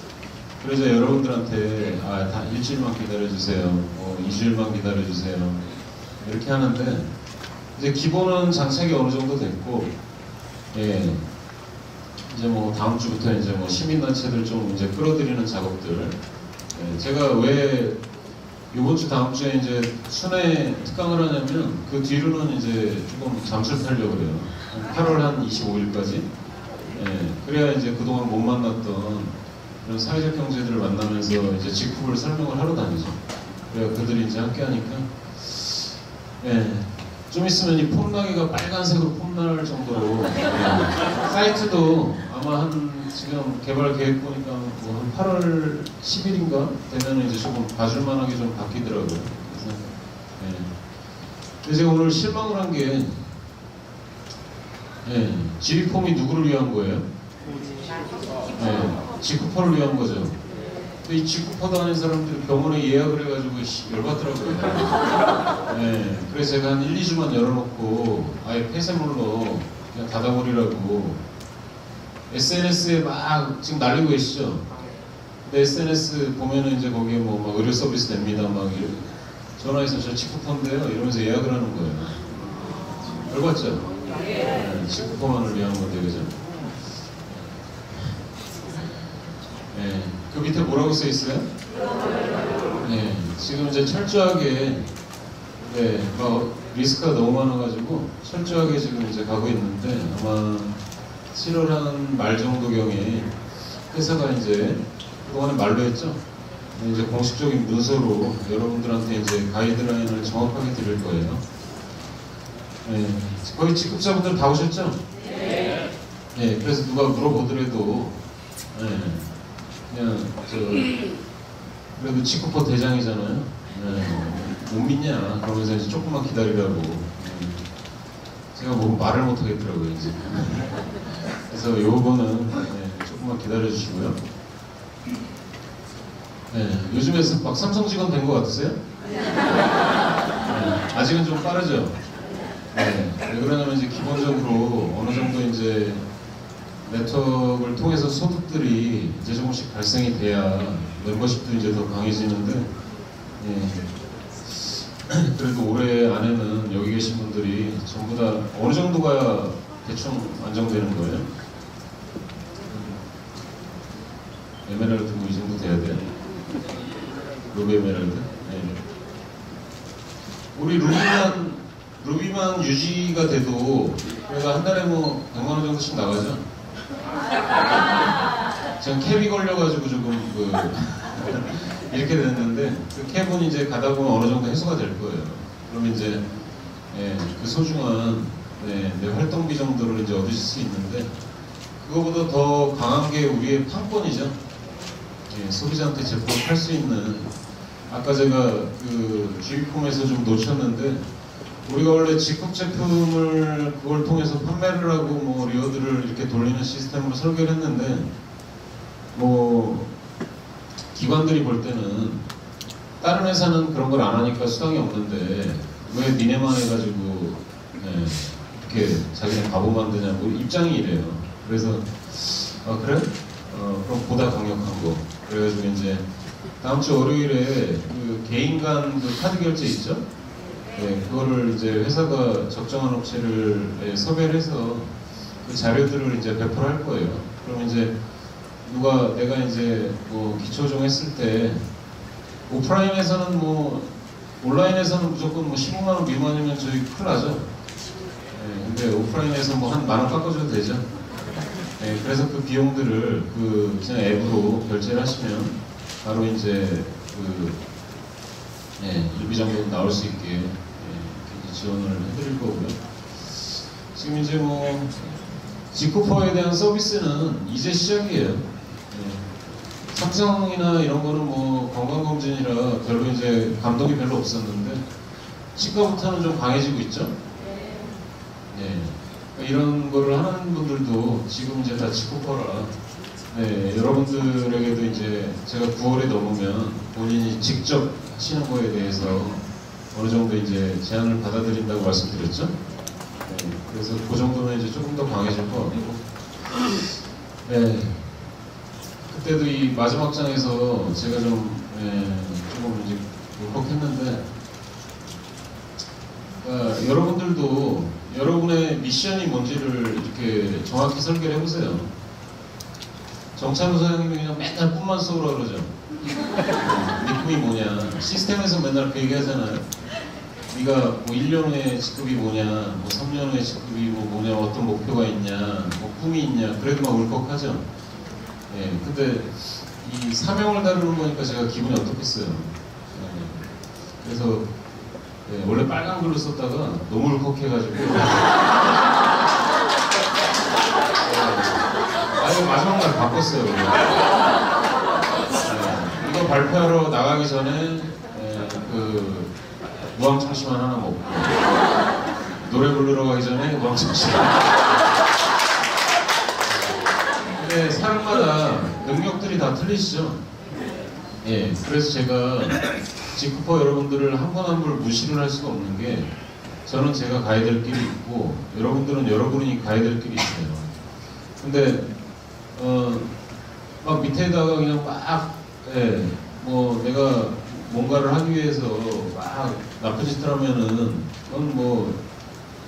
그래서 여러분들한테 다 일주일만 기다려주세요, 2주일만 기다려주세요 이렇게 하는데, 이제 기본은 장착이 어느 정도 됐고, 예, 이제 뭐 다음 주부터 이제 뭐 시민단체들 좀 이제 끌어들이는 작업들, 예, 제가 왜 이번 주 다음 주에 이제 순회 특강을 하냐면 그 뒤로는 이제 조금 잠수를 타려고 그래요. 8월 한 25일까지. 예, 그래야 이제 그동안 못 만났던 그런 사회적 경제들을 만나면서 이제 직후를 설명을 하러 다니죠. 그래야 그들이 이제 함께 하니까. 예, 좀 있으면 이 폼나기가 빨간색으로 폼날 정도로, 예, 사이트도 아마 지금 개발 계획 보니까 뭐 한 8월 10일인가 되면 이제 조금 봐줄만하게 좀 바뀌더라고요. 그래서, 예. 근데 제가 오늘 실망을 한 게, 예, 지리폼이 누구를 위한 거예요? 예, 직구퍼를 위한 거죠. 근데 이 직구퍼도 아닌 사람들이 병원에 예약을 해가지고 열받더라고요. 예, 그래서 제가 한 1, 2주만 열어놓고 아예 폐쇄물로 그냥 닫아버리라고. SNS에 막 지금 날리고 계시죠? 근데 SNS 보면은 이제 거기에 뭐 막 의료 서비스 됩니다 막 전화해서 저 직구퍼인데요 이러면서 예약을 하는 거예요. 열받죠? 네, 직구퍼만을 위한 건데, 그죠? 네, 그 밑에 뭐라고 써 있어요? 네, 지금 이제 철저하게, 네, 리스크가 너무 많아가지고 철저하게 지금 이제 가고 있는데, 아마 7월 한 말 정도경에 회사가 이제 그동안에 말로 했죠. 이제 공식적인 문서로 여러분들한테 이제 가이드라인을 정확하게 드릴 거예요. 네, 거의 직급자분들 다 오셨죠? 네. 네, 그래서 누가 물어보더라도, 네, 그냥 그래도 직급퍼 대장이잖아요. 네, 못 믿냐? 그러면서 이제 조금만 기다리라고. 제가 뭐 말을 못 하겠더라고요, 이제. 그래서 요거는, 네, 조금만 기다려 주시고요. 네, 요즘에 막 삼성 직원 된 것 같으세요? 네, 아직은 좀 빠르죠? 네, 왜 그러냐면 이제 기본적으로 어느 정도 이제 네트워크를 통해서 소득들이 이제 조금씩 발생이 돼야 멤버십도 이제 더 강해지는데, 예, 그래도 올해 안에는 여기 계신 분들이 전부 다 어느 정도 가야 대충 안정되는 거예요? 에메랄드 뭐 이 정도 돼야 돼요? 루비 에메랄드? 네. 우리 루비만 유지가 돼도 그래가 한 달에 뭐 100만 원 정도씩 나가죠? 전 캡이 걸려가지고 조금 이렇게 됐는데, 그 캡은 이제 가다 보면 어느 정도 해소가 될 거예요. 그러면 이제, 예, 그 소중한, 네, 내 활동비 정도를 이제 얻으실 수 있는데, 그거보다 더 강한 게 우리의 판권이죠. 예, 소비자한테 제품을 팔 수 있는. 아까 제가 그 주입품에서 좀 놓쳤는데, 우리가 원래 직급 제품을 그걸 통해서 판매를 하고 뭐 리어드를 이렇게 돌리는 시스템으로 설계를 했는데, 뭐 기관들이 볼 때는 다른 회사는 그런 걸 안 하니까 수당이 없는데 왜 니네만 해가지고, 네, 이렇게 자기네 바보 만드냐, 뭐 입장이 이래요. 그래서 그래? 그럼 보다 강력한 거. 그래가지고 이제 다음 주 월요일에 그 개인 간 그 카드 결제 있죠? 네, 그거를 이제 회사가 적정한 업체를 섭외를 해서 그 자료들을 이제 배포를 할 거예요. 그럼 이제 내가 이제 뭐 기초종 했을 때 오프라인에서는 뭐 온라인에서는 무조건 뭐 15만 원 미만이면 저희 큰일 나죠. 네, 근데 오프라인에서 뭐 한 10,000원 깎아줘도 되죠. 네, 그래서 그 비용들을 그냥 앱으로 결제를 하시면 바로 이제 일비 정도 나올 수 있게, 지원을 해드릴 거고요. 지금 이제 뭐 직구퍼에 대한 서비스는 이제 시작이에요. 삼성이나 이런 거는 뭐 건강검진이라 별로 이제 감동이 별로 없었는데 치과부터는 좀 강해지고 있죠. 네. 이런 거를 하는 분들도 지금 이제 다 직구퍼라 네, 여러분들에게도 이제 제가 9월에 넘으면 본인이 직접 하시는 거에 대해서 어느 정도 이제 제안을 받아들인다고 말씀드렸죠. 네, 그래서 그 정도는 이제 조금 더 강해질 것 같고, 네, 그때도 이 마지막 장에서 제가 좀 조금 이제 울컥했는데, 그러니까 여러분들도 여러분의 미션이 뭔지를 이렇게 정확히 설계를 해보세요. 정찬우 사장님이 그냥 맨날 꿈만 쏘라 그러죠. 네 꿈이 뭐냐. 시스템에서 맨날 그 얘기 하잖아요. 네가 뭐 1년 후에 직급이 뭐냐, 뭐 3년 후에 직급이 뭐냐, 어떤 목표가 있냐, 뭐 꿈이 있냐, 그래도 막 울컥하죠. 예, 근데 이 사명을 다루는 거니까 제가 기분이 어떻겠어요. 그래서 원래 빨간 글로 썼다가 너무 울컥해가지고 아니 마지막 날 바꿨어요. 이거 발표하러 나가기 전에 그 무항청심환 하나 먹고 노래 부르러 가기 전에 무항청심환. 근데 사람마다 능력들이 다 틀리시죠. 예, 그래서 제가 지쿠퍼 여러분들을 한 분 한 분을 무시를 할 수가 없는 게, 저는 제가 가야 될 길이 있고 여러분들은 여러분이 가야 될 길이 있어요. 근데 막 밑에다가 그냥 막 뭐 내가 뭔가를 하기 위해서 막 나쁜 짓을 하면은 그건 뭐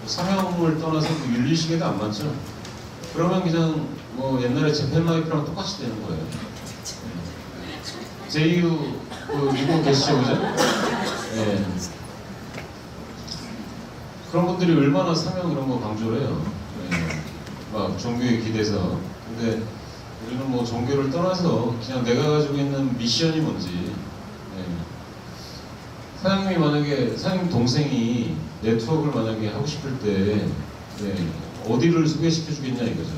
사명을 떠나서 그 윤리식에도 안 맞죠. 그러면 그냥 뭐 옛날에 재팬라이프랑 똑같이 되는 거예요. 제이유 누구 계시죠, 그죠? 네. 그런 분들이 얼마나 사명 이런 거 강조를 해요. 네. 막 종교에 기대서. 근데 우리는 뭐 종교를 떠나서 그냥 내가 가지고 있는 미션이 뭔지. 네. 사장님이 만약에 사장님 동생이 네트워크를 만약에 하고 싶을 때 어디를 소개시켜 주겠냐 이거죠.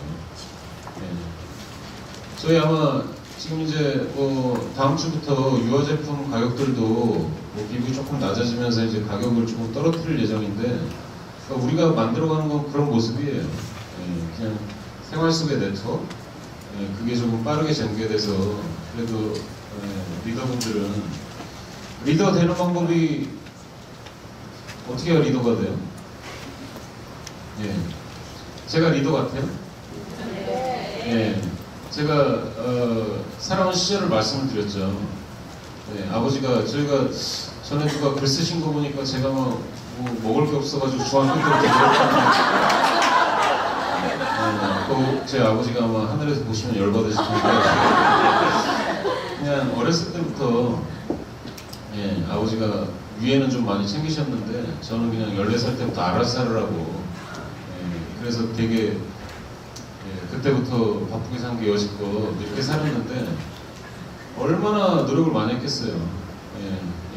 네. 저희 아마 지금 이제 뭐 다음 주부터 유아 제품 가격들도 뭐 기분이 조금 낮아지면서 이제 가격을 조금 떨어뜨릴 예정인데, 그러니까 우리가 만들어가는 건 그런 모습이에요. 그냥 생활 속의 네트워크, 그게 조금 빠르게 전개돼서 그래도 리더분들은 리더 되는 방법이 어떻게 해야 리더가 돼요? 제가 리더 같아요? 제가 살아온 시절을 말씀을 드렸죠. 아버지가 저희가 전에 누가 글 쓰신 거 보니까 제가 뭐 먹을 게 없어가지고 중학교 때부터 제 아버지가 아마 하늘에서 보시면 열받으실 텐데, 그냥 어렸을 때부터 아버지가 위에는 좀 많이 챙기셨는데 저는 그냥 14살 때부터 알아서 살으라고, 그래서 되게 그때부터 바쁘게 산 게 여지껏 이렇게 살았는데 얼마나 노력을 많이 했겠어요.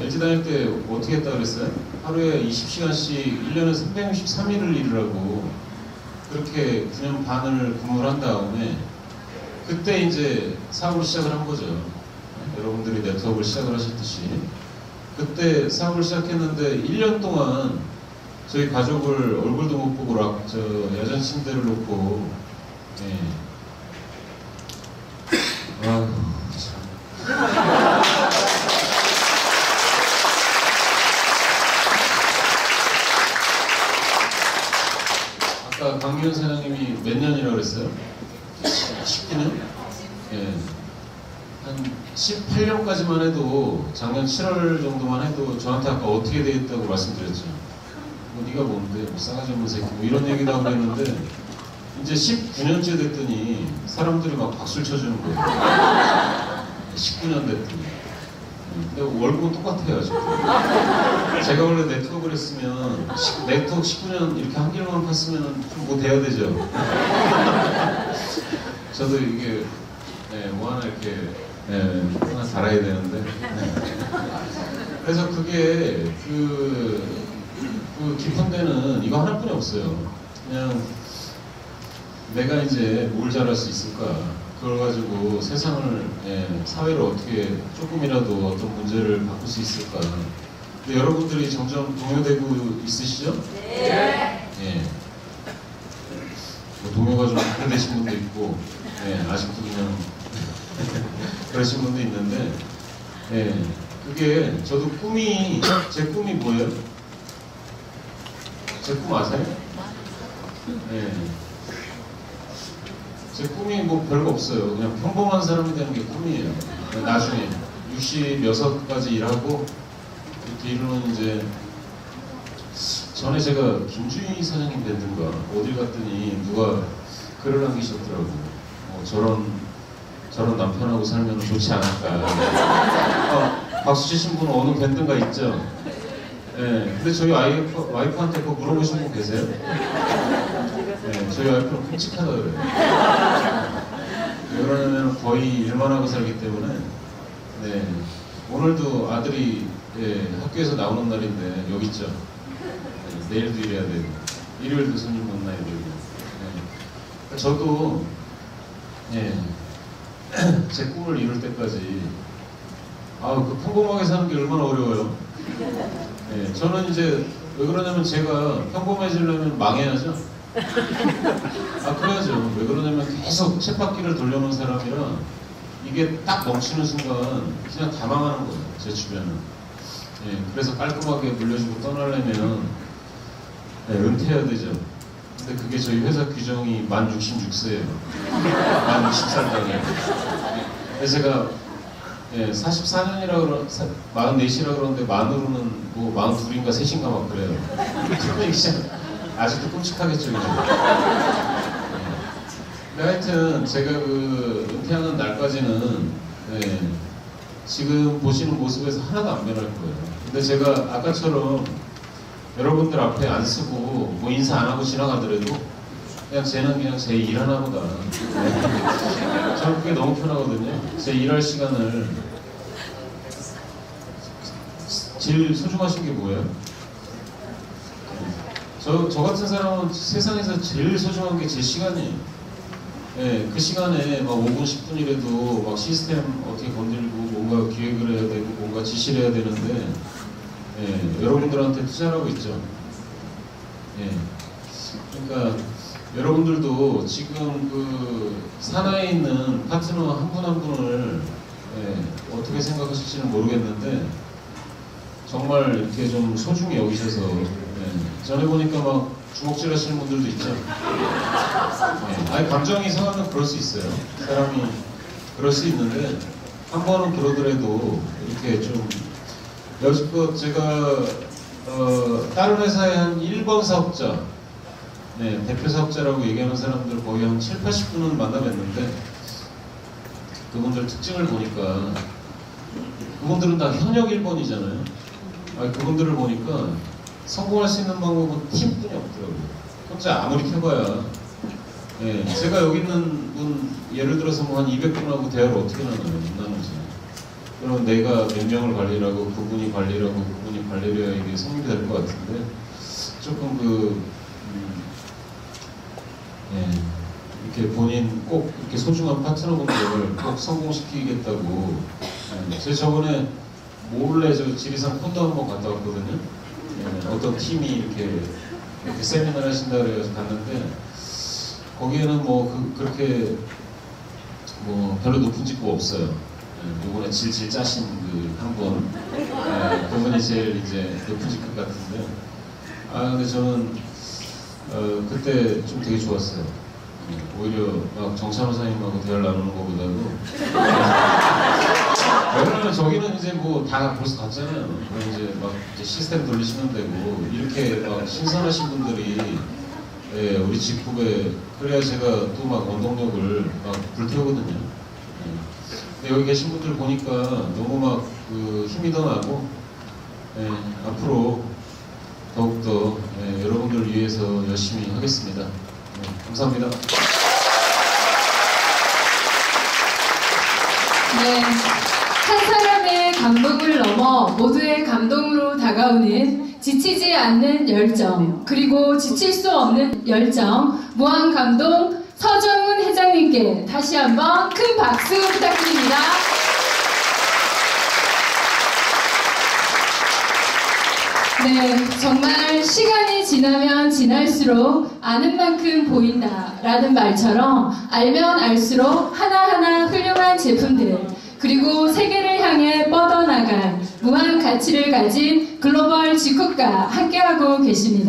LG 다닐 때 어떻게 했다 그랬어요? 하루에 20시간씩 1년에 363일을 일을 하고 그렇게 9년 반을 근무를 한 다음에 그때 이제 사업을 시작을 한 거죠. 여러분들이 네트워크를 시작을 하셨듯이 그때 사업을 시작했는데 1년 동안 저희 가족을 얼굴도 못 보고 야전 침대를 놓고 아휴 참. 아까 강기현 사장님이 몇 년이라고 그랬어요? 19년? 한 18년까지만 해도 작년 7월 정도만 해도 저한테 아까 어떻게 되겠다고 말씀드렸죠. 뭐 네가 뭔데? 뭐 싸가지 없는 새끼 뭐 이런 얘기도 하고 했는데 이제 19년째 됐더니 사람들이 막 박수를 쳐주는 거예요. 19년 됐더니. 근데 월급은 똑같아요, 지금. 제가 원래 네트워크를 했으면 네트워크 19년 이렇게 한 길만 팠으면 좀 뭐 돼야 되죠. 저도 이게 뭐 하나 이렇게 하나 달아야 되는데. 그래서 그게 그 깊은 데는 이거 하나뿐이 없어요. 그냥 내가 이제 뭘 잘할 수 있을까? 그걸 가지고 세상을, 사회를 어떻게 조금이라도 어떤 문제를 바꿀 수 있을까? 근데 여러분들이 점점 동요되고 있으시죠? 네. 뭐 동요가 좀 오래되신 분도 있고, 아직도 그냥 그러신 분도 있는데, 예, 그게 저도 제 꿈이 뭐예요? 제 꿈 아세요? 예. 제 꿈이 뭐 별거 없어요. 그냥 평범한 사람이 되는 게 꿈이에요. 나중에 66까지 일하고 이렇게 이루는 이제 전에 제가 김주희 사장님 뵀는가 어딜 갔더니 누가 글을 남기셨더라고요. 저런 남편하고 살면 좋지 않을까. 박수 치신 분 어느 뵀던가 있죠? 예. 근데 저희 와이프한테 그거 물어보신 분 계세요? 네, 저희 와이프는 끔찍하다 그래요. 왜 그러냐면 거의 일만 하고 살기 때문에. 네, 오늘도 아들이 학교에서 나오는 날인데 여기 있죠. 네, 내일도 일해야 되고 일요일도 손님 만나야 되고. 네. 저도 제 꿈을 이룰 때까지 그 평범하게 사는 게 얼마나 어려워요. 네, 저는 이제 왜 그러냐면 제가 평범해지려면 망해야죠. 그래야죠. 왜 그러냐면 계속 쳇바퀴를 돌려놓은 사람이라 이게 딱 멈추는 순간 그냥 다 망하는 거예요. 제 주변은. 예, 그래서 깔끔하게 물려주고 떠나려면 은퇴해야 되죠. 근데 그게 저희 회사 규정이 만 66세예요. 만 60살까지. 그래서 제가 44년이라 44시라 그러는데 만으로는 뭐 42인가 3인가 막 그래요. 그러면 아직도 끔찍하겠죠. 근데 하여튼 제가 은퇴하는 날까지는 지금 보시는 모습에서 하나도 안 변할 거예요. 근데 제가 아까처럼 여러분들 앞에 안 쓰고 뭐 인사 안 하고 지나가더라도 그냥 쟤는 그냥 제 일 하나 보다. 저는 그게 너무 편하거든요. 제 일할 시간을 제일 소중하신 게 뭐예요? 저 같은 사람은 세상에서 제일 소중한 게 제 시간이에요. 그 시간에 막 5분, 10분이라도 막 시스템 어떻게 건들고 뭔가 기획을 해야 되고 뭔가 지시를 해야 되는데 여러분들한테 투자를 하고 있죠. 그러니까 여러분들도 지금 산하에 있는 파트너 한 분 한 분을 어떻게 생각하실지는 모르겠는데 정말 이렇게 좀 소중히 여기셔서 전에 보니까 막 주먹질 하시는 분들도 있죠. 감정이 상하면 그럴 수 있어요. 사람이 그럴 수 있는데 한 번은 그러더라도 이렇게 좀 여지껏 제가 다른 회사의 한 1번 사업자 대표 사업자라고 얘기하는 사람들 거의 한 7, 80분은 만나뵀는데 그분들 특징을 보니까 그분들은 다 현역 1번이잖아요. 그분들을 보니까 성공할 수 있는 방법은 팀뿐이 없더라고요. 혼자 아무리 켜봐야 제가 여기 있는 분 예를 들어서 뭐 한 200분하고 대화를 어떻게 나눠요? 못 나누지. 그럼 내가 몇 명을 관리하고 그분이 관리하고 그분이 관리를 해야 이게 성립이 될 것 같은데 조금 이렇게 본인 꼭 이렇게 소중한 파트너분들을 꼭 성공시키겠다고 제가 저번에 몰래 저 지리산 콘도 한번 갔다 왔거든요. 어떤 팀이 이렇게 세미나를 하신다 그래서 갔는데 거기에는 뭐 그렇게 뭐 별로 높은 직급 없어요. 요번에 질질 짜신 그 한 분, 그분이 제일 이제 높은 직급 같은데 근데 저는 그때 좀 되게 좋았어요. 오히려 막 정찬호 사장님하고 대화를 나누는 것보다도 왜냐면 저기는 이제 뭐 다 벌써 갔잖아요. 그럼 이제 막 이제 시스템 돌리시면 되고 이렇게 막 신선하신 분들이 우리 직급에 그래야 제가 또 막 원동력을 막 불태우거든요. 근데 여기 계신 분들 보니까 너무 막 그 힘이 더 나고 앞으로 더욱더 여러분들을 위해서 열심히 하겠습니다. 감사합니다. 한 사람의 감동을 넘어 모두의 감동으로 다가오는 지치지 않는 열정, 그리고 지칠 수 없는 열정, 무한 감동 서정훈 회장님께 다시 한번 큰 박수 부탁드립니다. 정말 시간이 지나면 지날수록 아는 만큼 보인다 라는 말처럼 알면 알수록 하나하나 훌륭한 제품들 그리고 세계를 향해 뻗어나간 무한 가치를 가진 글로벌 직업과 함께하고 계십니다.